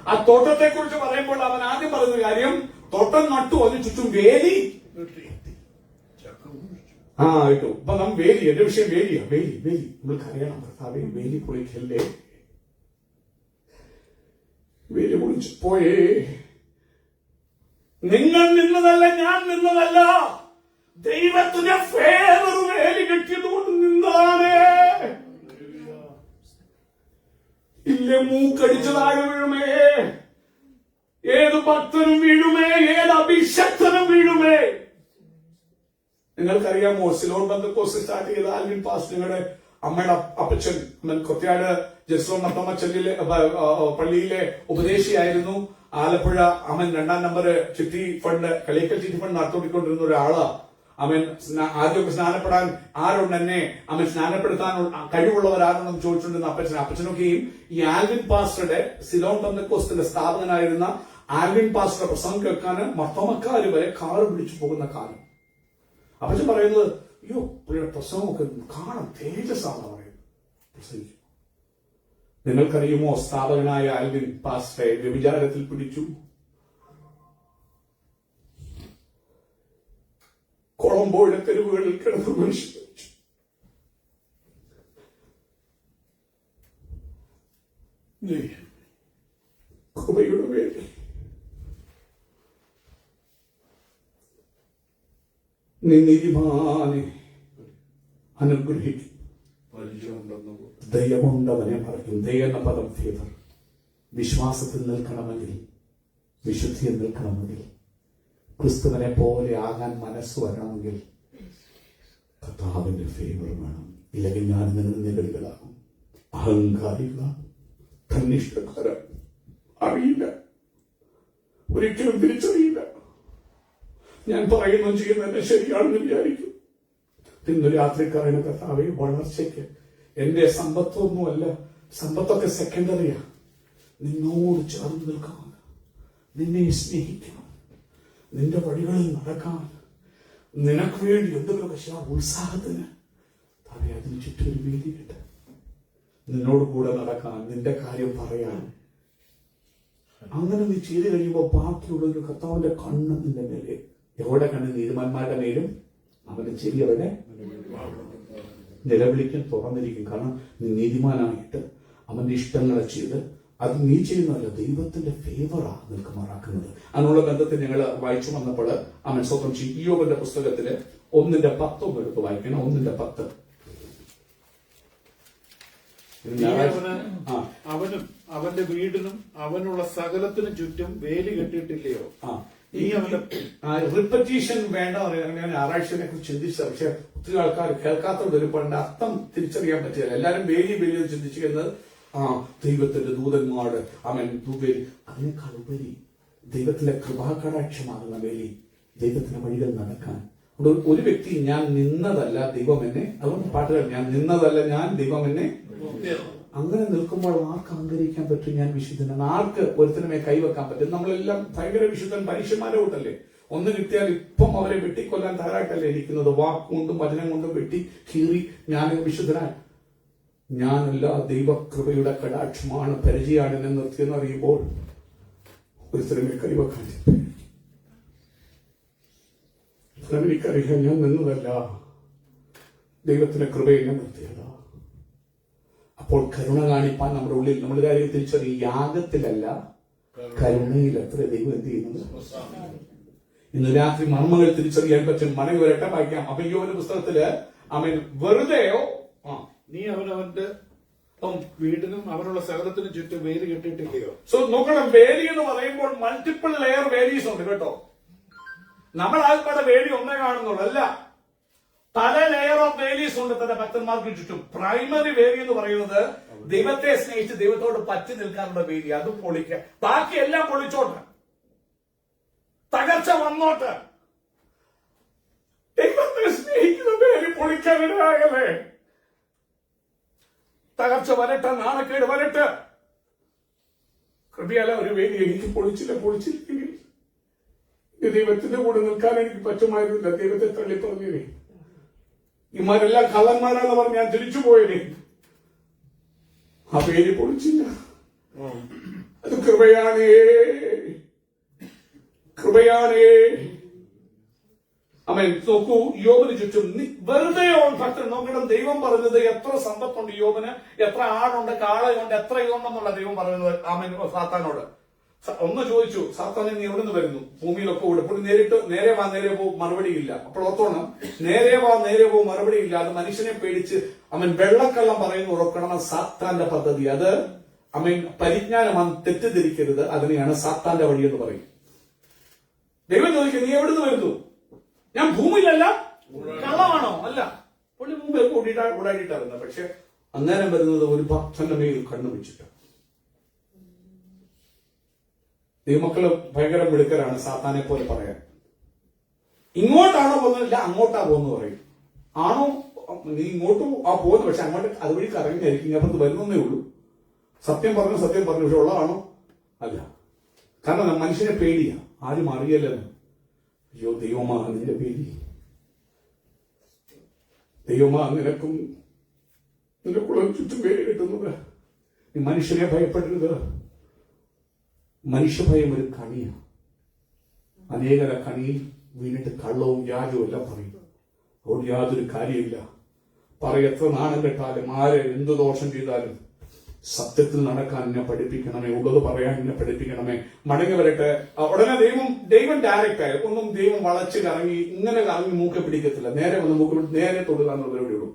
ആ തോട്ടത്തെ കുറിച്ച് പറയുമ്പോൾ അവൻ ആദ്യം പറയുന്ന കാര്യം, തോട്ടം നട്ടു, അതിന് ചുറ്റും വേലി ഇട്ടു. അപ്പൊ നാം വേലി, എന്റെ വിഷയം വേലിയാ. വേലി വേലി നമ്മൾക്കറിയണം. കർത്താവേ, വേലി പൊളിക്കല്ലേ, വേലി പൊളിച്ചു പോയേ. നിങ്ങൾ നിന്നതല്ല, ഞാൻ നിന്നതല്ല, ദൈവത്തിന്റെ ഫേവർ വേലി കെട്ടിയതുകൊണ്ട് നിന്നതാണ്. ഇല്ലേ, മൂക്കടിച്ചതാകെ വീഴുമേ, ഏത് ഭക്തനും വീഴുമേ, ഏത് അഭിഷക്തനും വീഴുമേ. നിങ്ങൾക്കറിയാമോ, സിലോൺ ബന്ധക്കോസ് സ്റ്റാർട്ട് ചെയ്ത ആൽവിൻ പാസ് നിങ്ങളുടെ അമ്മയുടെ അപ്പച്ചൻ കൊത്തിയാട് ജെറുസലേം മർത്തോമച്ചലിലെ പള്ളിയിലെ ഉപദേശിയായിരുന്നു. ആലപ്പുഴ അവൻ 2-ാം നമ്പർ ചിട്ടി ഫണ്ട്, കളിക്കൽ ചിട്ടി ഫണ്ട് നടത്തിക്കൊണ്ടിരുന്ന ഒരാളാ. അവൻ ആദ്യമൊക്കെ സ്നാനപ്പെടാൻ ആരുണ്ട്, എന്നെ അവൻ സ്നാനപ്പെടുത്താൻ കഴിവുള്ളവരാണെന്ന് ചോദിച്ചുകൊണ്ടിരുന്ന അപ്പച്ചനൊക്കെയും ഈ ആൽവിൻ പാസ്റ്ററുടെ സിലോൺ ബന്ധക്കോസ്റ്റിന്റെ സ്ഥാപകനായിരുന്ന ആൽവിൻ പാസ്റ്ററുടെ പ്രസംഗം കേൾക്കാൻ മർത്തോമക്കാര് വരെ കാറ് പിടിച്ചു പോകുന്ന കാലം. അപ്പച്ചൻ പറയുന്നത്, അയ്യോ പുള്ളിയുടെ പ്രസംഗമൊക്കെ കാണാൻ തേജസ്സാണ് പറയുന്നത്. പ്രസംഗിച്ചു. നിങ്ങൾക്കറിയുമോ, സ്ഥാപകനായ ആൽവിൻ പാസ്റ്ററെ വ്യഭിചാരത്തിൽ പിടിച്ചു. കൊളംബോയുടെ തെരുവുകളിൽ കിടന്ന് മനുഷ്യച്ചു. കൃപയുടെ പേരിൽ നീ നീതിമാനെ അനുഗ്രഹിക്കും, ദയമുണ്ടവനെ പറയും. ദയ എന്ന പദം ഫേവർ. വിശ്വാസത്തിൽ നിൽക്കണമെങ്കിൽ, വിശുദ്ധിയിൽ നിൽക്കണമെങ്കിൽ, ക്രിസ്തുവിനെ പോലെ ആകാൻ മനസ്സ് വരണമെങ്കിൽ കർത്താവിന്റെ ഫേവർ വേണം. ഇല്ലെങ്കിൽ ഞാൻ നിഗളികളാകും, അഹങ്കാരികളാകും, തന്നിഷ്ടക്കാരാകും. അറിയില്ല, ഒരിക്കലും തിരിച്ചറിയില്ല. ഞാൻ പറയുന്നു ചെയ്യുന്നത് ശരിയാണെന്ന് വിചാരിക്കും. ഇന്ന് രാത്രിക്കാരന് കർത്താവെ, വളർച്ചയ്ക്ക് എന്റെ സമ്പത്തൊന്നുമല്ല, സമ്പത്തൊക്കെ സെക്കൻഡറിയാ. നിന്നോട് ചേർന്ന് നിൽക്കാൻ, നിന്നെ സ്നേഹിക്കാൻ, നിന്റെ വഴികളിൽ നടക്കാൻ, നിനക്ക് വേണ്ടി എന്തെങ്കിലുമൊക്കെ ഉത്സാഹത്തിന് താവേ അതിന് ചുറ്റും ഒരു വേദി കിട്ട, നിന്നോട് കൂടെ നടക്കാൻ, നിന്റെ കാര്യം പറയാൻ. അങ്ങനെ നീ ചെയ്ത് കഴിയുമ്പോൾ ബാക്കിയുള്ളൊരു കർത്താവിന്റെ കണ്ണ് നിന്റെ മേലെ, എവിടെ കണ്ണ്? നീതിമാന്മാരുടെ മേലും അവന്റെ ചെവി അവനെ നിലവിളിക്കും, തുറന്നിരിക്കും. കാരണം നീ നീതിമാനായിട്ട് അവന്റെ ഇഷ്ടങ്ങളെ ചെയ്ത് അത് നീ ചെയ്യുന്നതല്ല, ദൈവത്തിന്റെ ഫേവറാ നിനക്ക് മാറാക്കുന്നത്. അതിനുള്ള ബന്ധത്തിൽ ഞങ്ങൾ വായിച്ചു വന്നപ്പോൾ അവൻ സ്വന്തം ഇയ്യോബിന്റെ പുസ്തകത്തില് 1:10 എടുത്ത് വായിക്കണം. 1:10. അവനും അവന്റെ വീടിനും അവനുള്ള സകലത്തിനും ചുറ്റും വേലി കെട്ടിയിട്ടില്ലയോ? ഈ റിപ്പറ്റീഷൻ വേണ്ട. ഞാൻ ഞായറാഴ്ചയെ കുറിച്ച് ചിന്തിച്ചത്, പക്ഷെ ഒത്തിരി ആൾക്കാർ കേൾക്കാത്തത് വരുമ്പോൾ അർത്ഥം തിരിച്ചറിയാൻ പറ്റില്ല. എല്ലാരും വേലി വേലി ചിന്തിച്ചിരുന്നത് ദൈവത്തിന്റെ ദൂതന്മാര് അവൻ വേലി. അതിനേക്കാൾ ഉപരി ദൈവത്തിന്റെ കൃപാകടാക്ഷമാകുന്ന വേലി, ദൈവത്തിന്റെ വഴികൾ നടക്കാൻ. ഒരു വ്യക്തി ഞാൻ നിന്നതല്ല ദൈവം എന്നെ, അതുകൊണ്ട് പാട്ടുകൾ ഞാൻ നിന്നതല്ല ഞാൻ ദൈവം എന്നെ. അങ്ങനെ നിൽക്കുമ്പോൾ ആർക്ക് അഹങ്കരിക്കാൻ പറ്റും? ഞാൻ വിശുദ്ധനാണ്. ആർക്ക് ഒരുത്തനുമേ കൈവെക്കാൻ പറ്റും? നമ്മളെല്ലാം ഭയങ്കര വിശുദ്ധൻ പരീക്ഷന്മാരെ കൂട്ടല്ലേ. ഒന്ന് കിട്ടിയാൽ ഇപ്പം അവരെ വെട്ടിക്കൊല്ലാൻ തയ്യാറായിട്ടല്ലേ ഇരിക്കുന്നത്. വാക്കുകൊണ്ടും വചനം കൊണ്ടും വെട്ടി കീറി ഞാൻ വിശുദ്ധനായി. ഞാനല്ല, ദൈവകൃപയുടെ കടാക്ഷമാണ്, പരിചയമാണ് എന്നെ നിർത്തിയെന്ന് അറിയുമ്പോൾ ഒരുത്തരമേ കൈവെക്കാൻ. എനിക്കറിയാം ഞാൻ നിന്നതല്ല, ദൈവത്തിന്റെ കൃപയെ ഞാൻ നിർത്തിയതാ. അപ്പോൾ കരുണ കാണിപ്പാൻ നമ്മുടെ ഉള്ളിൽ നമ്മൾ കാര്യം തിരിച്ചറിയും. യാഗത്തിലല്ല, കരുണയിലത്ര ദൈവം എന്ത് ചെയ്യുന്നത്. ഇന്ന് രാത്രി മർമ്മങ്ങൾ തിരിച്ചറിയാൻ പറ്റും. മണി വരട്ടെ വായിക്കാം. അപ്പൊ യോബിന്റെ പുസ്തകത്തില് അവൻ വെറുതെയോ നീ അവനവന്റെ വീടിനും അവനുള്ള സകലത്തിനും ചുറ്റും വേലി കെട്ടിയിട്ടില്ലയോ? സോ നോക്കണം, വേലി എന്ന് പറയുമ്പോൾ മൾട്ടിപ്പിൾ ലെയർ വേലീസ് ഉണ്ട് കേട്ടോ. നമ്മൾ ആൾക്കാരുടെ വേലി ഒന്നേ കാണുന്നുള്ളൂ, അല്ല, പല ലെയർ ഓഫ് വേലീസ് ഉണ്ട് തന്റെ ഭക്തന്മാർക്ക് ചുറ്റും. പ്രൈമറി വേലി എന്ന് പറയുന്നത് ദൈവത്തെ സ്നേഹിച്ച് ദൈവത്തോട് പറ്റി നിൽക്കാനുള്ള വേലി, അത് പൊളിക്കുക. ബാക്കി എല്ലാം പൊളിച്ചോട്ടെ, തകർച്ച വന്നോട്ട്. ദൈവത്തെ സ്നേഹിക്കുന്ന വേലി പൊളിക്കാനിടയാകല്ലേ. തകർച്ച വരട്ടെ, നാണക്കേട് വരട്ടെ, കൃപയല്ല ഒരു വേലി എനിക്ക് പൊളിച്ചില്ലെങ്കിൽ ദൈവത്തിന്റെ കൂടെ നിൽക്കാൻ എനിക്ക് പറ്റുമായിരുന്നില്ല. ദൈവത്തെ തള്ളിപ്പറഞ്ഞേ. ഇമാരെല്ലാം കള്ളന്മാരാന്ന് പറഞ്ഞ് ഞാൻ തിരിച്ചു പോയേ. ആ പേര് പൊളിച്ചില്ല. അത് കൃപയാണേ, കൃപയാണേ. അമേൻ. നോക്കൂ, യോബിന് ചുറ്റും വെറുതെ ഭക്തൻ നോക്കണം. ദൈവം പറഞ്ഞത് എത്ര സമ്പത്തുണ്ട് യോബിന്, എത്ര ആടുണ്ട്, കാളയുണ്ട്, എത്രയുണ്ടെന്നുള്ള ദൈവം പറയുന്നത് ആമേൻ സാത്താനോട്. ഒന്ന് ചോദിച്ചു, സാത്താനെ നീ എവിടെ നിന്ന് വരുന്നു? ഭൂമിയിലൊക്കെ ഓടും. ഇപ്പോൾ നേരെ വാ നേരെ പോ, മറുപടിയില്ല. അപ്പോൾ ഓർത്തോണം, നേരെ വാ നേരെ പോ, മറുപടിയില്ല. അത് മനുഷ്യനെ പേടിച്ച് അവൻ വെള്ളക്കള്ളം പറയുന്നു ഉറക്കണം. സാത്താന്റെ പദ്ധതി അത്. അവൻ പരിജ്ഞാനമാണ്, തെറ്റിദ്ധരിക്കരുത്. അതിനെയാണ് സാത്താന്റെ വഴി എന്ന് പറയും. ദൈവം ചോദിക്കും, നീ എവിടെ നിന്ന് വരുന്നു? ഞാൻ ഭൂമിയിലല്ല. കള്ളമാണോ? അല്ല. പുള്ളി മുമ്പ് ഓടാടിയിട്ടായിരുന്നു. പക്ഷെ അന്നേരം വരുന്നത് ഒരു ഭക്തന്റെ മേൽ കണ്ണു വെച്ചിട്ട്. ദൈവമക്കള് ഭയങ്കര മിടുക്കരാണ് സാത്താനെ പോലെ പറയാൻ. ഇങ്ങോട്ടാണോ പോകുന്നില്ല, അങ്ങോട്ടാ പോകുന്നു പറയും. ആണോ നീ ഇങ്ങോട്ടും പോകുന്നു, പക്ഷെ അങ്ങോട്ട് അതുവഴി കറങ്ങിയായിരിക്കും. ഇങ്ങോട്ട് വരുന്നേ ഉള്ളൂ. സത്യം പറഞ്ഞു പക്ഷെ ഉള്ളതാണോ? അല്ല. കാരണം മനുഷ്യനെ പേടിയാ, ആരും അറിയല്ലെന്ന്. അയ്യോ ദൈവമാ നിന്റെ പേടി, ദൈവമാ നിനക്കും നിന്റെ കുളം ചുറ്റും പേര് കിട്ടുന്നത്. നീ മനുഷ്യനെ ഭയപ്പെടരുത്. മനുഷ്യഭയം ഒരു കണിയാണ്. അനേകര കണിയിൽ വീണിട്ട് കള്ളവും വ്യാജവും എല്ലാം പറയും. അതുകൊണ്ട് യാതൊരു കാര്യമില്ല. എത്ര നാണം കെട്ടാലും ആര് എന്ത് ദോഷം ചെയ്താലും സത്യത്തിൽ നടക്കാൻ എന്നെ പഠിപ്പിക്കണമേ, ഉള്ളത് പറയാൻ എന്നെ പഠിപ്പിക്കണമേ. മടങ്ങി വരട്ടെ. ഉടനെ ദൈവം ഡയറക്റ്റ് ആയി ഒന്നും ദൈവം വളച്ച് കറങ്ങി ഇങ്ങനെ കറങ്ങി മൂക്കെ പിടിക്കത്തില്ല. നേരെ വന്ന് മൂക്ക് പിടിച്ച് നേരെ തൊടുക എന്നുള്ളവരുടെ ഉള്ളൂ.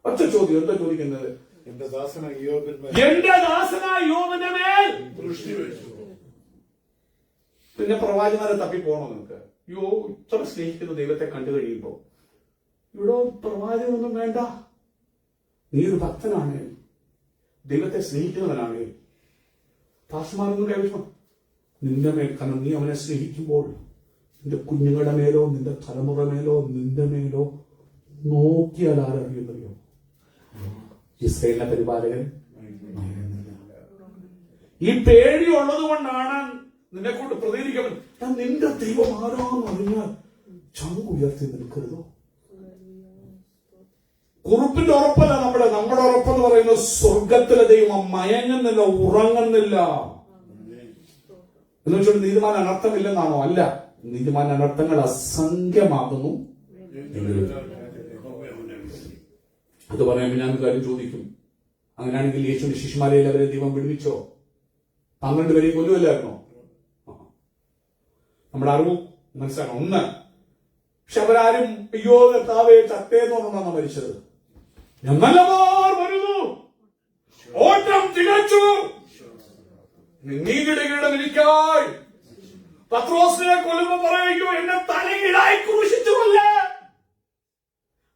ഒറ്റ ചോദ്യം, എന്താ ചോദിക്കുന്നത്? എന്റെ ദാസനായ യോബിന്റെ മേൽ ദൃഷ്ടി വെച്ചു. പിന്നെ പ്രവാചകന്മാരെ തപ്പി പോകണോ നിങ്ങൾക്ക്? ഇത്ര സ്നേഹിക്കുന്ന ദൈവത്തെ കണ്ടു കഴിയുമ്പോ ഇവിടെ പ്രവാചകനൊന്നും വേണ്ട. നീ ഒരു ഭക്തനാണ്, ദൈവത്തെ സ്നേഹിക്കുന്നവനാണ്. പാസ്മാരൊന്നും കൈവശം നിന്റെ മേൽ. കാരണം നീ അവനെ സ്നേഹിക്കുമ്പോൾ നിന്റെ കുഞ്ഞുങ്ങളുടെ മേലോ നിന്റെ തലമുറ മേലോ നിന്റെ മേലോ നോക്കിയാൽ ആരറിയുന്നറിയോ? ഇസ്രായേലിന്റെ പരിപാലകൻ. ഈ പേടിയുള്ളത് കൊണ്ടാണ് നിന്നെ കൊണ്ട് പ്രതികരിക്കാൻ. നിന്റെ ദൈവം ആരാന്ന് അറിഞ്ഞാൽ ചങ്ക് ഉയർത്തി നിൽക്കരുതോ? കുറുപ്പിന്റെ ഉറപ്പല്ല നമ്മുടെ ഉറപ്പെന്ന് പറയുന്നത് സ്വർഗത്തിലെ ദൈവം മയങ്ങുന്നില്ല, ഉറങ്ങുന്നില്ല. എന്ന് വെച്ചാൽ നീതിമാൻ അനർത്ഥമില്ലെന്നാണോ? അല്ല, നീതിമാൻ അനർത്ഥങ്ങൾ അസംഖ്യമാകുന്നു, അത് പറയുമ്പോൾ ഞാൻ ഒരു കാര്യം ചോദിക്കും, അങ്ങനെയാണെങ്കിൽ യേശുവിന്റെ ശിഷ്യന്മാരെ എല്ലാവരെ ദൈവം വിടുവിച്ചോ? 12 പേരെയും കൊല്ലുമല്ലായിരുന്നോ? നമ്മുടെ അറിവ് മനസ്സിലാക്കണം. ഒന്ന്, പക്ഷെ അവരാരും അയ്യോ കർത്താവേ ചത്തേന്ന് പറഞ്ഞാണ് മരിച്ചത്. നല്ലവർ വരുന്നു, ഓട്ടം തികച്ചു, നീതിയുടെ കിരീടം എനിക്കായി. പത്രോസിനെ കൊല്ലുമ്പോ പറയുകയോ എന്നെ തലകീഴായി ക്രൂശിച്ചു കൊല്ലേ.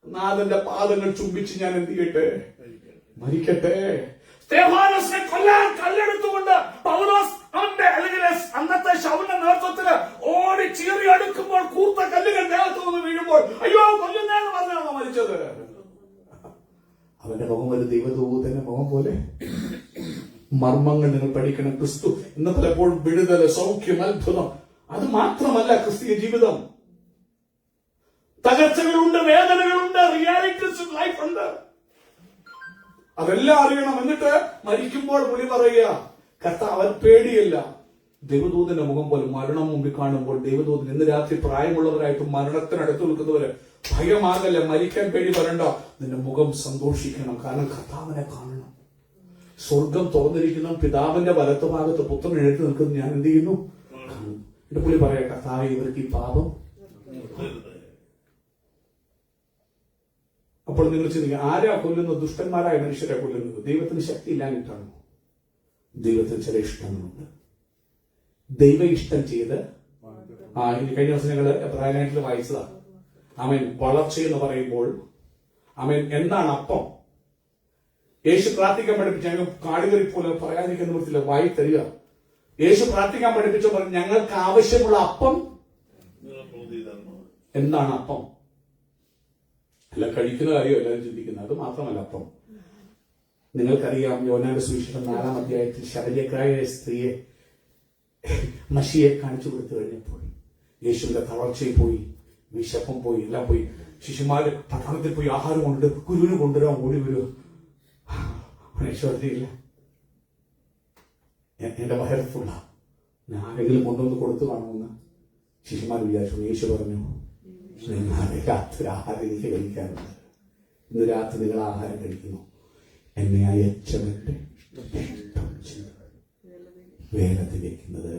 നാഥന്റെ പാദങ്ങൾ ചുംബിച്ച് ഞാൻ എന്ത് ചെയ്യട്ടെ? മരിക്കട്ടെ. സ്തെഫാനോസിനെ കൊല്ലാൻ കല്ലെടുത്തുകൊണ്ട് പൗലോസ് അല്ലെങ്കിൽ അന്നത്തെ ശൗലിന്റെ നേതൃത്വത്തിന് ഓടി ചീറി അടുക്കുമ്പോൾ കൂർത്ത കല്ലുകൾ ദേഹത്തു നിന്ന് വീഴുമ്പോൾ അയ്യോ കൊല്ലുന്നേന്ന് പറഞ്ഞാണോ മരിച്ചത്? അവന്റെ മുഖം ഒരു ദൈവദൂതന്റെ മുഖം പോലെ. മർമ്മങ്ങൾ നിങ്ങൾ പഠിക്കണം. ക്രിസ്തു ഇന്ന് പലപ്പോഴും വിടുതൽ, സൗഖ്യം, അത്ഭുതം, അത് മാത്രമല്ല ക്രിസ്തീയ ജീവിതം. തകർച്ചകളുണ്ട്, വേദനകളുണ്ട്, റിയാലിറ്റീസ് ലൈഫ് ഉണ്ട്. അതെല്ലാം അറിയണം. എന്നിട്ട് മരിക്കുമ്പോൾ പുള്ളി പറയുക കർത്താവ്, അവൻ പേടിയല്ല. ദൈവദൂതന്റെ മുഖം പോലെ മരണം മുമ്പിൽ കാണുമ്പോൾ ദൈവദൂതൻ ഇന്ന് രാത്രി പ്രായമുള്ളവരായിട്ട് മരണത്തിനടുത്ത് നിൽക്കുന്നവര് ഭയമാകല്ല, മരിക്കാൻ പേടി വരണ്ട, നിന്റെ മുഖം സന്തോഷിക്കണം. കാരണം കർത്താവിനെ കാണണം. സ്വർഗം തുറന്നിരിക്കുന്ന പിതാവിന്റെ വലത്ത് ഭാഗത്ത് പുത്രൻ എഴുതി നിൽക്കുന്നത് ഞാൻ എന്ത് ചെയ്യുന്നു? എന്റെ പുള്ളി പറയാ കർത്താവ് ഇവർക്ക് ഈ പാപം. അപ്പോൾ നിങ്ങൾ ചിന്തിക്കുക, ആരാ കൊല്ലുന്നത്? ദുഷ്ടന്മാരായ മനുഷ്യരെ കൊല്ലുന്നത്. ദൈവത്തിന് ശക്തി ഇല്ലാഞ്ഞിട്ടാണോ? ദൈവത്തിന് ചില ഇഷ്ടങ്ങളുണ്ട്. ദൈവ ഇഷ്ടം ചെയ്ത് ഇനി കഴിഞ്ഞ ദിവസം ഞങ്ങൾ പ്രായനാട്ടിൽ വായിച്ചതാ. അവൻ വളർച്ചയെന്ന് പറയുമ്പോൾ അവൻ എന്താണ് അപ്പം? യേശു പ്രാർത്ഥിക്കാൻ പഠിപ്പിച്ച ഞങ്ങൾ കാടുകറി പോലെ പറയാതിരിക്കുന്ന വൃത്തിയില്ല വായി തരിക. യേശു പ്രാർത്ഥിക്കാൻ പഠിപ്പിച്ച പറഞ്ഞു ഞങ്ങൾക്ക് ആവശ്യമുള്ള അപ്പം എന്താണ്? അപ്പം അല്ല കഴിക്കുന്ന കാര്യം എല്ലാവരും ചിന്തിക്കുന്നത്. അത് മാത്രമല്ല അപ്പം. നിങ്ങൾക്കറിയാം യോഹന്നാന്റെ സുവിശേഷം 4-ാം അധ്യായത്തിൽ ശബരിയക്കായ സ്ത്രീയെ മഷിയെ കാണിച്ചു കൊടുത്തു കഴിഞ്ഞപ്പോൾ യേശുവിന്റെ തളർച്ചയിൽ പോയി, വിശപ്പം പോയി, എല്ലാം പോയി. ശിശുമാര് പട്ടണത്തിൽ പോയി ആഹാരം കൊണ്ടിട്ട് ഗുരുവിന് കൊണ്ടുവരാൻ ഓടി വരുമോ? ശ്രദ്ധയില്ല. എന്റെ വയറ് ഫുള്ള, ഞാൻ ആരെങ്കിലും കൊണ്ടുവന്ന് കൊടുത്തു കാണുമെന്ന് ശിശുമാർ വിചാരിച്ചു. യേശു പറഞ്ഞു നാളെ രാത്രി ആഹാരം എനിക്ക് കഴിക്കാറുണ്ട്. ഇന്ന് രാത്രി നിങ്ങൾ ആഹാരം കഴിക്കുന്നു. എന്നെ അയച്ചവന്റെ വേഗത്തിലേക്കുന്നത്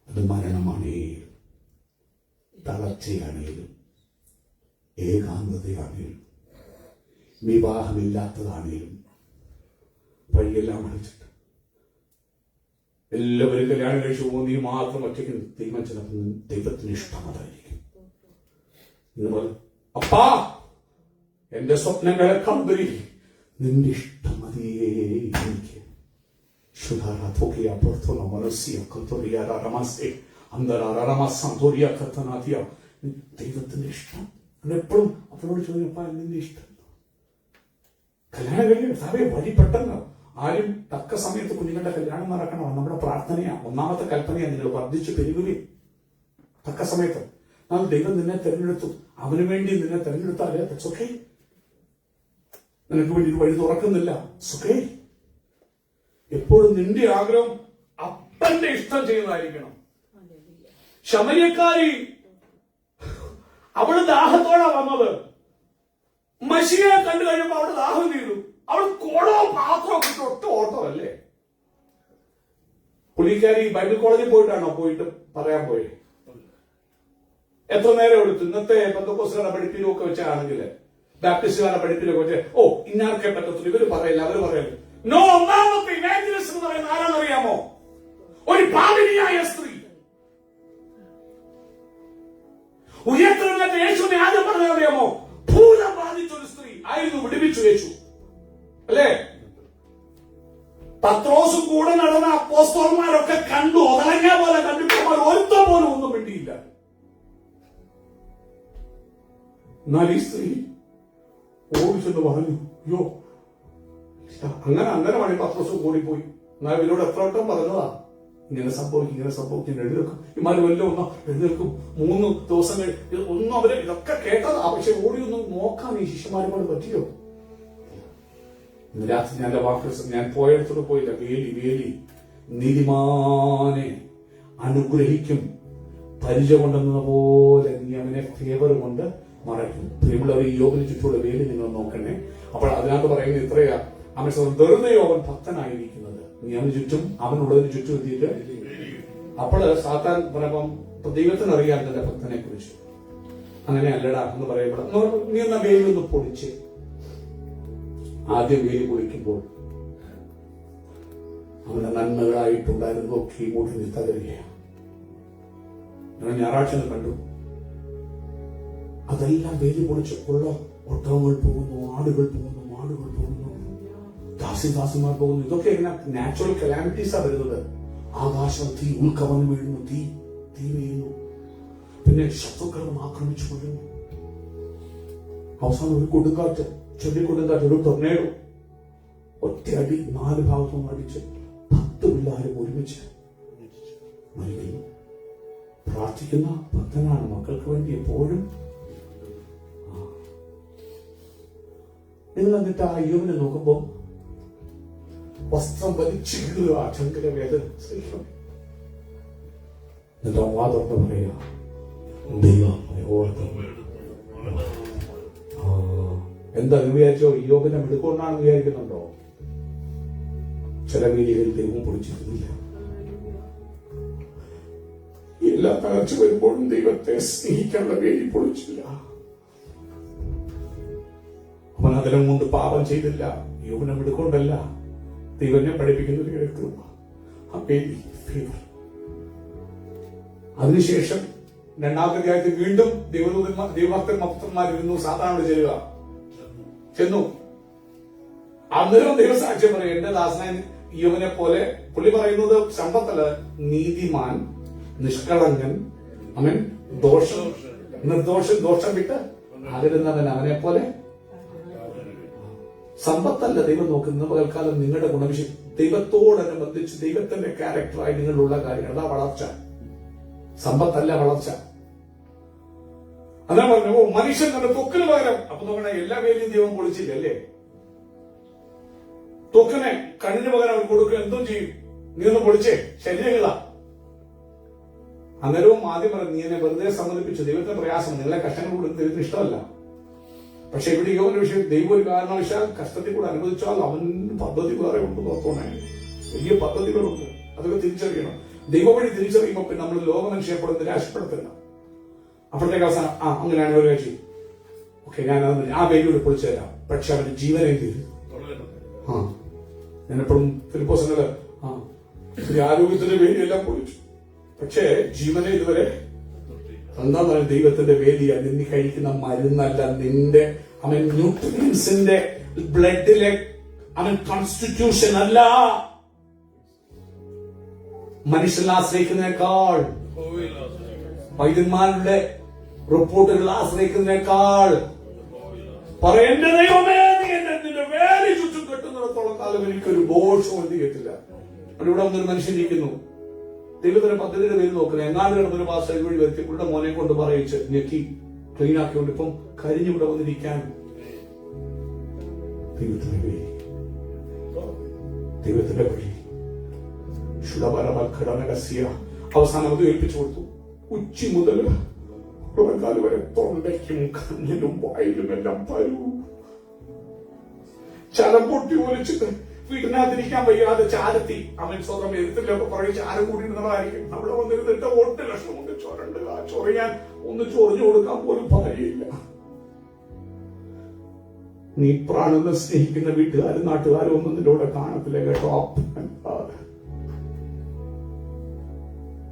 അത് മരണമാണേലും തളർച്ചയാണേലും ഏകാന്തതയാണേലും വിവാഹമില്ലാത്തതാണേലും വഴിയെല്ലാം അടച്ചിട്ട് എല്ലാവരും കല്യാണം കഴിച്ചു പോകും, നീ മാത്രം ഒറ്റയ്ക്ക് തീരുമാനിച്ചപ്പോൾ ദൈവത്തിന് ഇഷ്ടം അതായിരിക്കും. അപ്പാ എന്റെ സ്വപ്നങ്ങളെ കമ്പരി നിന്റെ ഇഷ്ടം മതിയേ എനിക്ക്. ദൈവത്തിന്റെ ഇഷ്ടം. എപ്പോഴും അവരോട് ചോദിക്കപ്പാ നിന്റെ ഇഷ്ടം. കല്യാണം കഴിഞ്ഞ സാറേ വഴി പെട്ടെന്ന് ആരും തക്ക സമയത്ത് കുഞ്ഞുങ്ങളുടെ കല്യാണം നടക്കണം. നമ്മുടെ പ്രാർത്ഥനയാണ്, ഒന്നാമത്തെ കൽപ്പനയാണ്. നിങ്ങൾ വർദ്ധിച്ചു പെരുകുകയും തക്ക സമയത്ത് ദൈവം നിന്നെ തെരഞ്ഞെടുത്തു. അവന് വേണ്ടി നിന്നെ തെരഞ്ഞെടുത്താല് സുഖേ, നിനക്ക് വേണ്ടി വഴി തുറക്കുന്നില്ല. സുഖേ, എപ്പോഴും നിന്റെ ആഗ്രഹം അപ്പന്റെ ഇഷ്ടം ചെയ്യുന്നതായിരിക്കണം. ശമര്യക്കാരി അവള് ദാഹത്തോടാ വന്നത്. മഷിയെ കണ്ടു കഴിയുമ്പോ അവള് ദാഹം തീരും. അവൾ കുളവും പാത്രവും ഒക്കെ ഒട്ട ഓട്ടോ അല്ലേ. പുള്ളിക്കാരി ബൈബിൾ കോളേജിൽ പോയിട്ടാണോ പോയിട്ട് പറയാൻ പോയി? എത്ര നേരം എടുത്തു? ഇന്നത്തെ പെന്തക്കോസ്തുകാരുടെ പഠിപ്പിലും ഒക്കെ വെച്ചാണെങ്കിൽ, ബാപ്റ്റിസ്റ്റുകാരുടെ പഠിപ്പിലൊക്കെ വെച്ച് ഇന്നാർക്കെ പറ്റത്തുള്ളൂ, ഇവര് പറയില്ല, അവര് പറയില്ല. നോ, ഒന്നാമത്തെ ഇവാഞ്ചലിസ്റ്റ് എന്ന് പറയുന്നത് ആരാണെന്നറിയാമോ? ഒരു പാപിനിയായ സ്ത്രീ. ഉയർത്തെഴുന്നേറ്റ യേശുവിനെ ആദ്യം പറഞ്ഞറിയാമോ? ഭൂതം ബാധിച്ചൊരു സ്ത്രീ ആയിരുന്നു. വിടുവിച്ചു യേശു അല്ലേ? പത്രോസും കൂടെ നടന്ന അപ്പോസ്തലന്മാരൊക്കെ കണ്ടു, ഒതളങ്ങ പോലെ കണ്ടിട്ട് ഒരുത്തം പോലും ഒന്നും വേണ്ടിയില്ല. എന്നാൽ ഈ സ്ത്രീ ഓടിച്ചെന്ന് പറഞ്ഞു, അയ്യോ അങ്ങനെ മണി പത്രോസും കൂടിപ്പോയി. എന്നാൽ ഇവരോട് എത്ര വട്ടം പറഞ്ഞതാ ഇങ്ങനെ സംഭവിക്കും എഴുന്നേൽക്കും. ഇമാര് വല്ല ഒന്നോ എഴുന്നേൽക്കും. 3 ദിവസം ഒന്നും അവര് ഇതൊക്കെ കേട്ടതാ. പക്ഷെ ഓടിയൊന്നും നോക്കാൻ ഈ ശിഷ്യന്മാരോട് പറ്റിയോ? ഇന്ന് രാത്രി ഞാൻ വാക്ക് ഞാൻ പോയടത്തോട് പോയില്ല. വേലി നീതിമാനെ അനുഗ്രഹിക്കും, പരിച കൊണ്ടെന്ന പോലെ നീ അവനെ ഫേവർ കൊണ്ട് മറയ്ക്കും. പ്രിയമുള്ളവർ, ഈ യോബിന് ചുറ്റുമുള്ള വേലി നിങ്ങൾ നോക്കണേ. അപ്പോൾ അതിനകത്ത് പറയുന്നത് ഇത്രയാ, അവൻ വെറുതെ യോബൻ ഭക്തനായിരിക്കുന്നത്. നീ അവന് ചുറ്റും അവനുള്ളതിന് ചുറ്റും എത്തിയിട്ട് അപ്പോൾ സാത്താൻ പറയുമ്പം ദൈവത്തിന് അറിയാം തന്റെ ഭക്തനെ കുറിച്ച്. അങ്ങനെ അല്ലടാ എന്ന് പറയുമ്പോൾ നീ എന്ന വേലൊന്ന് പൊളിച്ച്. ആദ്യം വേലി പൊളിക്കുമ്പോൾ അവന്റെ നന്മകളായിട്ടുണ്ടായിരുന്നതൊക്കെ ഇങ്ങോട്ട് നീ തകരുകയാണ്. ഞാൻ ഞായറാഴ്ച കണ്ടു, അതെല്ലാം വേലി പൊളിച്ചപ്പോൾ ഒട്ടകങ്ങൾ പോകുന്നു, ആടുകൾ പോകുന്നു, മാടുകൾ പോകുന്നു, ദാസിദാസിമാർ പോകുന്നു. ഇതൊക്കെ എങ്ങനെ നാച്ചുറൽ കലാമിറ്റീസാ വരുന്നത്. ആകാശം തീ, ഉൾക്കവന്ന് വീഴുന്നു, തീ വീഴുന്നു, പിന്നെ ശത്രുക്കളും ആക്രമിച്ചു കൊള്ളുന്നു. അവസാനം ഒരു കൊടുങ്കാറ്റ്, ചൊല്ലിക്കൊടുങ്കാറ്റ്, ഒരു ടൊർണേഡോ, ഒറ്റയടി 4 ഭാഗത്തും അടിച്ച് 10 പിള്ളേരും ഒരുമിച്ച് മരിക്കുന്നു. പ്രാർത്ഥിക്കുന്ന ഭക്തനാണ്, മക്കൾക്ക് വേണ്ടി എപ്പോഴും. നിങ്ങൾ എന്നിട്ട് ആ യോബിനെ നോക്കുമ്പോ വസ്ത്രം വലിച്ചു കീറുക, ചങ്കര വേദന സഹിക്കണം. എന്നിട്ട് വാദർന്ന് പറയാ, ദൈവം എന്താ വിചാരിച്ചോ? യോബിനെ എടുക്കൊണ്ടാണെന്ന് വിചാരിക്കുന്നുണ്ടോ? ചില വേലികളിൽ ദൈവം പൊളിച്ചിരുന്നില്ല. എല്ലാ തകർച്ച വരുമ്പോഴും ദൈവത്തെ സ്നേഹിക്കാനുള്ള വേലി പൊളിച്ചില്ല. അവൻ അതിലും കൊണ്ട് പാപം ചെയ്തില്ല. യോബിനെ എടുക്കൊണ്ടല്ല, ദൈവനെ പഠിപ്പിക്കുന്ന ഒരു കൃപ, ആ വേലി, ഫേവർ. അതിനുശേഷം 2-ാമത്തെ അധ്യായത്തിൽ വീണ്ടും ദൈവഭക്തന്മാരിരുന്നു. സാധാരണ ചെന്നു. അന്നേരം ദൈവസാക്ഷ്യം പറയും, എന്റെ ദാസനായ യോബിനെ പോലെ. പുള്ളി പറയുന്നത് സമ്പത്തല്ല, നീതിമാൻ, നിഷ്കളങ്കൻ, അവൻ ദോഷം വിട്ട് അകലുന്നവൻ, അവനെ പോലെ. സമ്പത്തല്ല ദൈവം നോക്കുന്ന. പകൽക്കാലം നിങ്ങളുടെ ഗുണവിശേഷം ദൈവത്തോടനുബന്ധിച്ച് ദൈവത്തിന്റെ ക്യാരക്ടറായി നിങ്ങളുള്ള കാര്യങ്ങൾ, അതാ വളർച്ച. സമ്പത്തല്ല വളർച്ച. അതാ പറഞ്ഞു, മനുഷ്യൻ തന്നെ തൊക്കിന് പകരം. അപ്പൊ നോക്കണേ, എല്ലാ വേലിയും ദൈവം പൊളിച്ചില്ല അല്ലേ? തൊക്കിനെ കണ്ണിന് പകരം അവർ കൊടുക്കുക. എന്തും ചെയ്യും. നീ ഒന്ന് പൊളിച്ചേ, ശരീരങ്ങളാ. അന്നേരവും ആദ്യം പറഞ്ഞു, നീ എന്നെ വെറുതെ സമ്മതിപ്പിച്ചു. ദൈവത്തിന് പ്രയാസം, നിങ്ങളെ കഷ്ടങ്ങൾ കൊടുത്ത് ദൈവത്തിന് ഇഷ്ടമല്ല. പക്ഷെ ഇവിടെ യോബിന്റെ വിഷയം, ദൈവം ഒരു കാരണവശാൽ കഷ്ടത്തിൽ കൂടെ അനുവദിച്ചാൽ അവൻ പദ്ധതി വേറെ ഉണ്ട്. നോക്കണേ, വലിയ പദ്ധതികളുണ്ട്. അതൊക്കെ തിരിച്ചറിയണം. ദൈവം വഴി തിരിച്ചറിയുമ്പോൾ പിന്നെ നമ്മൾ ലോകമനുഷ്യപ്പെടെ നിരാശപ്പെടുത്തില്ല. അപ്പോഴത്തേക്ക് അവസാനം അങ്ങനെയാണ് ഒരു കാഴ്ച. ഓക്കെ, ഞാൻ ആ വേലിയോട് പൊളിച്ചു തരാം. പക്ഷെ അവന്റെ ജീവനെ തീരും. ഞാനെപ്പോഴും ഫിലിപ്പോസിനോട് ആരോഗ്യത്തിന്റെ വേലിയെല്ലാം പൊളിച്ചു, പക്ഷേ ജീവനെ ഇതുവരെ. എന്താ ദൈവത്തിന്റെ വേലിയ, നിന്നെ കഴിക്കുന്ന മരുന്നല്ല, നിന്റെ അവൻ ന്യൂട്രിയൻസിന്റെ ബ്ലഡിലെ അവൻ കോൺസ്റ്റിറ്റ്യൂഷൻ അല്ല. മനുഷ്യനെ ആശ്രയിക്കുന്നതിനേക്കാൾ, വൈദ്യന്മാരുടെ റിപ്പോർട്ടുകൾ ആശ്രയിക്കുന്നതിനേക്കാൾ പറയേണ്ട ദൈവമേ, നീ എന്റെ വേലി ചുറ്റും കെട്ടുന്നിടത്തോളം കാലം എനിക്കൊരു ദോഷവും എന്ത് ചെയ്യത്തില്ല. ഇവിടെ വന്നൊരു മനുഷ്യൻ ഇരിക്കുന്നു, ദൈവത്തിന്റെ പദ്ധതിയുടെ പേര് നോക്കുന്നത്. എങ്ങാണ്ട് കിടന്നൊരു പാസ്റ്റർ വഴി വരുത്തി പുള്ളിയുടെ മോനെ കൊണ്ട് പറയിച്ച് ഞെക്കി ക്ലീൻ ആക്കിക്കൊണ്ട് ഇപ്പം കരിഞ്ഞിവിടെ വന്നിരിക്കാൻ. ദൈവത്തിന്റെ വഴി, ദൈവത്തിന്റെ വഴി. അവസാനം അത് ഏൽപ്പിച്ചു കൊടുത്തു. ഉച്ചി മുതൽ കാല് വരെ തൊണ്ടയ്ക്കും കണ്ണിലും വായിലും എല്ലാം പരു. ചലം പൊട്ടി ഒലിച്ചിട്ട് വീട്ടിനകത്തിരിക്കാൻ വയ്യാതെ ചാരത്തി അവൻ സ്വന്തം എഴുത്തിലൊക്കെ പറയും ചാരം കൂടി നിന്നതായിരിക്കും. അവിടെ വന്നിരുന്നിട്ട് 8 ലക്ഷം കൊണ്ട് ചൊരണ്ട് ചൊറിയാൻ ഒന്ന് ചൊറിഞ്ഞു കൊടുക്കാൻ പോലും പറയില്ല. നീ പ്രാണെന്ന് സ്നേഹിക്കുന്ന വീട്ടുകാരും നാട്ടുകാരും ഒന്നും നിന്റെ കൂടെ കാണത്തില്ല കേട്ടോ.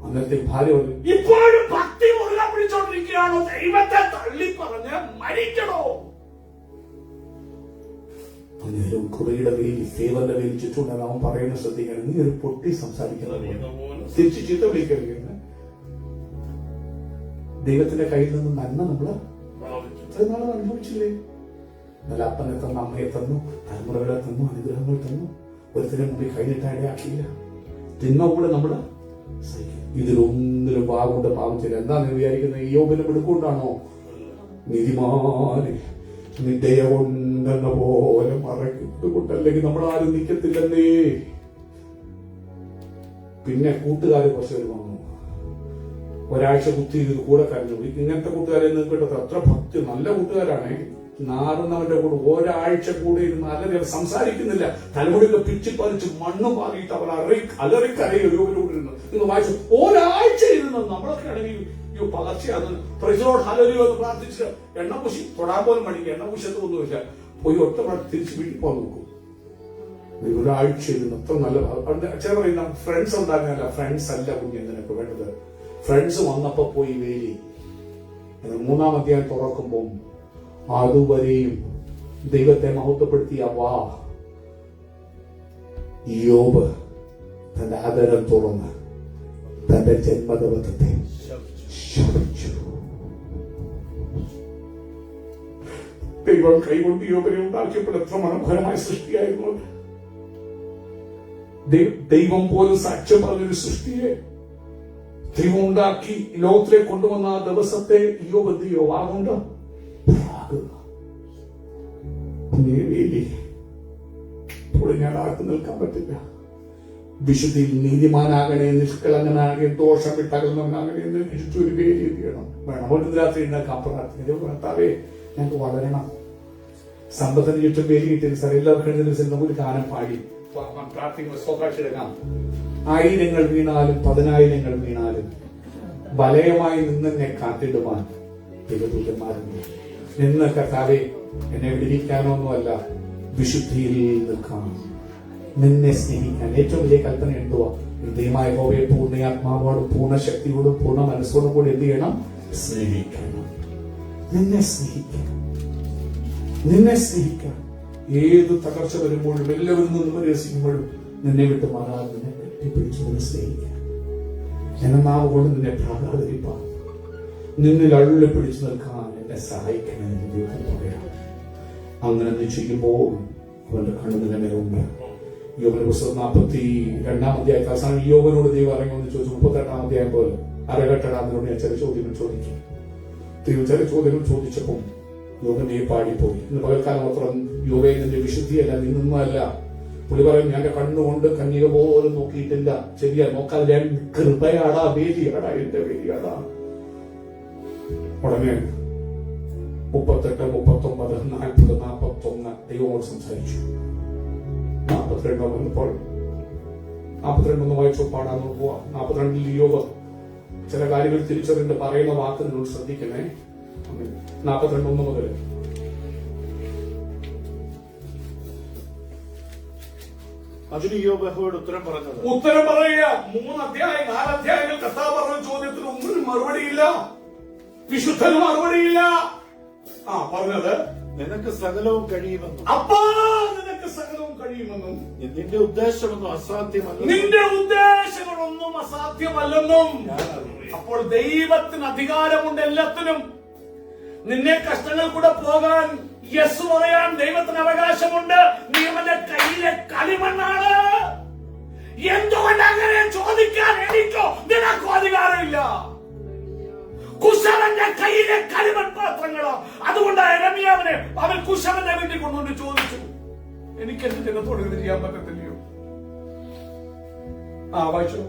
അന്നത്തെ ഭാര്യ ഇപ്പോഴും ഭക്തി മുറുകെ പിടിച്ചോണ്ടിരിക്കുകയാണോ? ദൈവത്തെ തള്ളി പറഞ്ഞ് മരിക്കണോ? അന്നേരം കുറിയുടെ വേലി, ഫേവറിന്റെ വേലി ചുറ്റുണ്ടെന്ന് അവൻ പറയുന്നത് ശ്രദ്ധിക്കണം. നീ ഒരു പൊട്ടി സംസാരിക്കുന്നത് തിരിച്ചു ചീത്ത വിളിക്കരുത്. ദൈവത്തിന്റെ കയ്യിൽ നിന്ന് നന്മ നമ്മള് ഇത്രയും നാളും അനുഭവിച്ചില്ലേ? നല്ല അപ്പനെ തന്നു, അമ്മയെ തന്നു, തലമുറകളെ തന്നു, അനുഗ്രഹങ്ങൾ തന്നു. ഒരുത്തിനും മുമ്പിൽ കൈനിട്ടായിടയാക്കിയില്ല. തിന്മ കൂടെ നമ്മള് ഇതിലൊന്നിലും പാവം പാവം ചെയ്യില്ല. എന്താ നീ വിചാരിക്കുന്നത്? ഈ യോബിനെ എടുക്കൊണ്ടാണോ? നീതിമാനെ നിദയ കൊണ്ടെന്ന പോലെ മറക്കുന്നത് അല്ലെങ്കിൽ നമ്മൾ ആരും നിൽക്കത്തില്ലെന്നേ. പിന്നെ കൂട്ടുകാര് കുറച്ച് പേര് വന്നു, ഒരാഴ്ച കുത്തിയിരുന്ന് കൂടെ കരഞ്ഞു. ഇങ്ങനത്തെ കൂട്ടുകാരെ നിങ്ങൾക്ക് കിട്ടത് അത്ര ഭക്തി, നല്ല കൂട്ടുകാരാണ്. നാറുന്നവന്റെ കൂടെ ഒരാഴ്ച കൂടെ ഇരുന്ന് അല്ലറി സംസാരിക്കുന്നില്ല, തലമുടിയൊക്കെ പിച്ചിപ്പറിച്ച് മണ്ണ് മാറിയിട്ട് അവർ അലറിക്കരയോ യോബിനോടിരുന്നു. നിങ്ങൾ വായിച്ചു, ഒരാഴ്ച ഇരുന്ന് നമ്മളൊക്കെ ആണെങ്കിൽ പകർച്ചയാകുന്നു. പ്രജോട് ഹലരിയോ എന്ന് പ്രാർത്ഥിച്ച് എണ്ണപൂശി തൊടാൻ പോലും മടിക്കുക, എണ്ണപൂശത്തൊന്നുമില്ല. പോയി ഒറ്റ തിരിച്ച് വീട്ടിൽ പോകാൻ നോക്കും. ഒരാഴ്ച ഇരുന്ന് അത്ര നല്ല. ചില പറയുന്ന ഫ്രണ്ട്സ് ഉണ്ടാകുന്നില്ല. ഫ്രണ്ട്സ് അല്ല കുഞ്ഞ് നിനക്ക് വേണ്ടത്. ഫ്രണ്ട്സ് വന്നപ്പോ പോയി വേലി. 3-ാം അധ്യായം തുറക്കുമ്പോൾ അതുവരെയും ദൈവത്തെ മഹത്വപ്പെടുത്തിയ യോബ് തന്റെ ആദരം തുറന്ന് തന്റെ ജന്മദിവസത്തെ ശപിച്ചു. ദൈവം കൈകൊണ്ട് യോബിനെ ഉണ്ടാക്കിയപ്പോൾ എത്ര മനോഹരമായ സൃഷ്ടിയായിരുന്നു. ദൈവം പോലും സാക്ഷ്യം പറഞ്ഞൊരു സൃഷ്ടിയെ ദൈവം ഉണ്ടാക്കി ലോകത്തിലേക്ക് കൊണ്ടുവന്ന ആ ദിവസത്തെ യോബ് എന്ത് ചെയ്യോ? ആകൊണ്ട് ഞാൻ ആർക്ക് നിൽക്കാൻ പറ്റില്ല. വിശുദ്ധിയിൽ നീതിമാനാകണേ, നിഷ്കളങ്കനാകെ, ദോഷം വിട്ടകന്നവനാകണേ എന്ന് ഒരു പേര് എഴുതിയണം. വേണം ഒരു രാത്രി ഉണ്ടാക്കാൻ പ്രാർത്ഥിക്കും. ഭർത്താവേ ഞങ്ങൾക്ക് വളരണം. സമ്പത്തിന് ചുറ്റും പേര് കിട്ടിയ സാർ എല്ലാവർക്കും നമുക്ക് ഒരു ഗാനം പാടി പ്രാർത്ഥിക്കുമ്പോൾ സ്വകാഴ്ചയെടുക്കാം. 1000 വീണാലും 10,000 വീണാലും വലയമായി നിന്നെ കാത്തിടുവാൻ ദൈവദൂതന്മാരുണ്ട്. നിന്ന് കർത്താവേ എന്നെ വിടിവിക്കാനൊന്നുമല്ല, വിശുദ്ധിയിൽ നിൽക്കാം, നിന്നെ സ്നേഹിക്കാൻ. ഏറ്റവും വലിയ കൽപ്പന എന്തുവാ? ദൈവമായ യഹോവയെ പൂർണ്ണ ആത്മാവോടും പൂർണ്ണ ശക്തിയോടും പൂർണ്ണ മനസ്സോടും കൂടി എന്ത് ചെയ്യണം? സ്നേഹിക്കണം. നിന്നെ സ്നേഹിക്കണം, നിന്നെ സ്നേഹിക്കണം. ഏത് തകർച്ച വരുമ്പോഴും എല്ലാവരും നിന്നും രസിക്കുമ്പോഴും നിന്നെ വിട്ട് മാറാതെ നിന്നെ കെട്ടിപ്പിടിച്ച് നിന്നെ സ്നേഹിക്കാൻ, എന്നെ നാവ് കൊണ്ട് നിന്നെ പ്രാകാതിരിപ്പാൻ, നിന്നിൽ അള്ളി പിടിച്ചു നിൽക്കാൻ എന്നെ സഹായിക്കണമെന്ന് ദൈവം പറയാം. അങ്ങനെ നീ ചെയ്യുമ്പോൾ അവന്റെ കണ്ണുനിന്റെ മേലുണ്ട്. യോബിന്റെ പുസ്തകം 42-ാം അധ്യായത്തിൽ അവസാനം യോബിനോട് ദൈവം ഇറങ്ങുമെന്ന് ചോദിച്ചു. 38-ാം അധ്യായം പോലെ അരകെട്ടടാന്നോട് ഞാൻ ചില ചോദ്യങ്ങൾ ചോദിക്കും. ദൈവം ചില ചോദ്യങ്ങൾ ചോദിച്ചപ്പോൾ യോബിനെ പാടിപ്പോയി. ഇന്ന് പകൽക്കാലം മാത്രം യോബേ നിന്റെ വിശുദ്ധിയല്ല, നിന്നൊന്നുമല്ല. പുള്ളി പറയും, ഞാൻ കണ്ണുകൊണ്ട് കന്യക പോലും നോക്കിയിട്ടില്ല. ശരിയാ, നോക്കാതെ കൃപയാടാ, വേലിയാടാ, എന്റെ വേലിയാടാ. ഉടനെ 38, 39, 40, 41 ദൈവമോട് സംസാരിച്ചു. 42 വന്നപ്പോൾ 42 വായിച്ചു പാടാന്ന് പോവാ. 42 യോബ് ചില കാര്യങ്ങൾ തിരിച്ചറിഞ്ഞ് പറയുന്ന വാക്കുകളോട് ശ്രദ്ധിക്കണേ. 42 മുതൽ അതിന് യോബ് യഹോവയോട് ഉത്തരം പറയുക. 3 അധ്യായം 4 അധ്യായങ്ങൾ കർത്താവ് പറഞ്ഞ ചോദ്യത്തിന് ഒന്നും മറുപടിയില്ല, വിശുദ്ധന് മറുപടിയില്ല. പറഞ്ഞത് നിനക്ക് സകലവും കഴിയുമെന്നും, അപ്പാ നിനക്ക് സകലവും കഴിയുമെന്നും, നിന്റെ ഉദ്ദേശമൊന്നും അസാധ്യമല്ല, നിന്റെ ഉദ്ദേശങ്ങളൊന്നും അസാധ്യമല്ലെന്നും. അപ്പോൾ ദൈവത്തിന് അധികാരമുണ്ട് എല്ലാത്തിനും. നിന്നെ കഷ്ടങ്ങൾ കൂടെ പോകാൻ യെസ് പറയാൻ ദൈവത്തിന് അവകാശമുണ്ട്. നീ അവന്റെ കയ്യിലെ കളിമണ്ണാണ്. എന്തുകൊണ്ട് അങ്ങനെ ചോദിക്കാൻ എനിക്കോ നിനക്കോ അധികാരമില്ല? കുശവന്റെ കയ്യിലെ കളിമൺ പാത്രങ്ങളോ. അതുകൊണ്ട് യെരമ്യാവിനെ അവൻ കുശവന്റെ വീട്ടിൽ കൊണ്ടുകൊണ്ട് ചോദിച്ചു, എനിക്ക് എന്റെ ജനത്തോട് ഇത് ചെയ്യാൻ പറ്റത്തില്ലയോ? വായിച്ചു.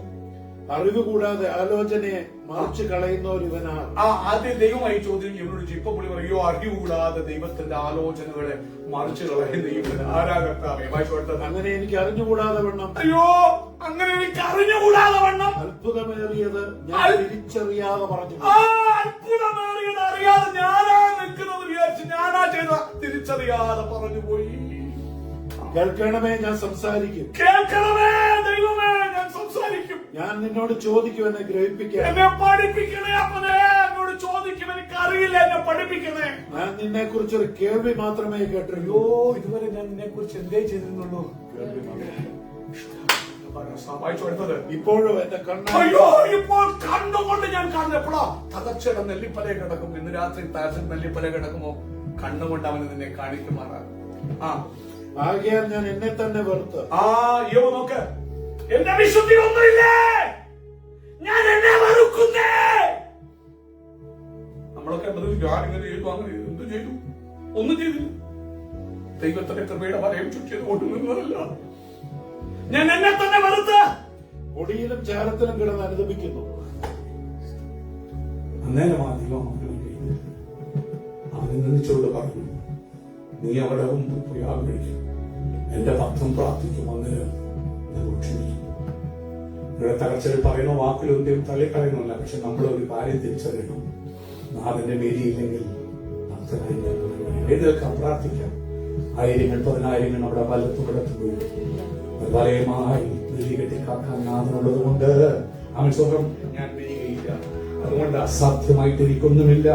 അറിവ് കൂടാതെ ആലോചനയെ മറിച്ച് കളയുന്നവർ ഇവനാണ്. ആദ്യം ദൈവമായി ചോദ്യം ഇവനോട് ഇപ്പൊ പുള്ളി പറയോ, അറിവ് കൂടാതെ ദൈവത്തിന്റെ ആലോചനകളെ മറിച്ച് കളയുന്ന ഇവൻ ആരാകത്താമേ. വായിച്ചു. അങ്ങനെ എനിക്ക് അറിഞ്ഞുകൂടാതെ വണ്ണം, അയ്യോ അങ്ങനെ എനിക്ക് അറിഞ്ഞുകൂടാതെ വണ്ണം അത്ഭുതമേറിയത് ഞാൻ തിരിച്ചറിയാതെ പറഞ്ഞു. അത്ഭുതമേറിയത് അറിയാതെ ഞാനാ നിൽക്കുന്നത് വിചാരിച്ച് ഞാനാ ചെയ്ത തിരിച്ചറിയാതെ പറഞ്ഞു പോയി. കേൾക്കണമേ, ഞാൻ സംസാരിക്കും. കേൾക്കണമേ ദൈവമേ, ഞാൻ സംസാരിക്കും. ഞാൻ നിന്നോട് ചോദിക്കും, എന്നെ ഗ്രഹിപ്പിക്കാൻ. എന്നെ പഠിപ്പിക്കണേ അപ്പനെ. എന്നോട് ചോദിക്കും, എനിക്ക് അറിയില്ല, എന്നെ പഠിപ്പിക്കണേ. ഞാൻ നിന്നെ കുറിച്ചൊരു കേൾവി മാത്രമേ കേട്ടിരുന്നു. ഇതുവരെ ഞാൻ നിന്നെ കുറിച്ച് എന്തേ ചെയ്തിരുന്നുള്ളൂ? ഇപ്പോഴും എന്റെ അയ്യോ ഇപ്പോൾ കണ്ണുകൊണ്ട് ഞാൻ കാണുന്നപ്പോഴാ തകർച്ചയുടെ നെല്ലിപ്പല കിടക്കും. ഇന്ന് രാത്രി താരത്തിൽ നെല്ലിപ്പല കിടക്കുമോ കണ്ണുകൊണ്ട് അവന് നിന്നെ കാണിക്കുമാറാണ്. ആകയാൽ ഞാൻ എന്നെ തന്നെ വെറുത്ത്. നോക്ക്, എന്റെ വിശുദ്ധി ഒന്നുമില്ലേ, ഞാൻ എന്നെ വെറുക്കുന്നേ. നമ്മളൊക്കെ ഞാനിങ്ങനെ ചെയ്തു, അങ്ങനെ എന്ത് ചെയ്തു? ഒന്നും ചെയ്തില്ല. ദൈവത്തിന്റെ കൃപയുടെ വലയം ചുറ്റിയത് കൊണ്ടുവന്നതല്ല. ഞാൻ എന്നെ തന്നെ വെറുത്ത് പൊടിയിലും ചാരത്തിലും കിടന്ന് അനുദപിക്കുന്നു. അന്നേരം അധികം ആഗ്രഹിക്കുന്നു. അവൻ നിന്നിച്ചോട് പറഞ്ഞു, നീ അവിടെ മുമ്പ് പോയി ആഗ്രഹിക്കും, എന്റെ ഭക്തം പ്രാർത്ഥിക്കും, അന്നേരം ഞാൻ ക്ഷമിക്കും. ഇവിടെ തകർച്ചകൾ പറയുന്ന വാക്കിലൊന്നും തള്ളിക്കളയുന്നില്ല. പക്ഷെ നമ്മളൊരു കാര്യം തിരിച്ചറിയണം, നാഥന്റെ മേരിയില്ലെങ്കിൽ എഴുന്നേൽക്കാം, പ്രാർത്ഥിക്കാം. ആയിരങ്ങൾ 10,000 അവിടെ വലത്തും ഇടത്തും പോയി വലയമായി വെള്ളി കെട്ടിക്കാക്കാൻ നാഥനുള്ളത് കൊണ്ട് അവൻ സ്വന്തം ഞാൻ വരികയില്ല. അതുകൊണ്ട് അസാധ്യമായിട്ട് എനിക്കൊന്നുമില്ല.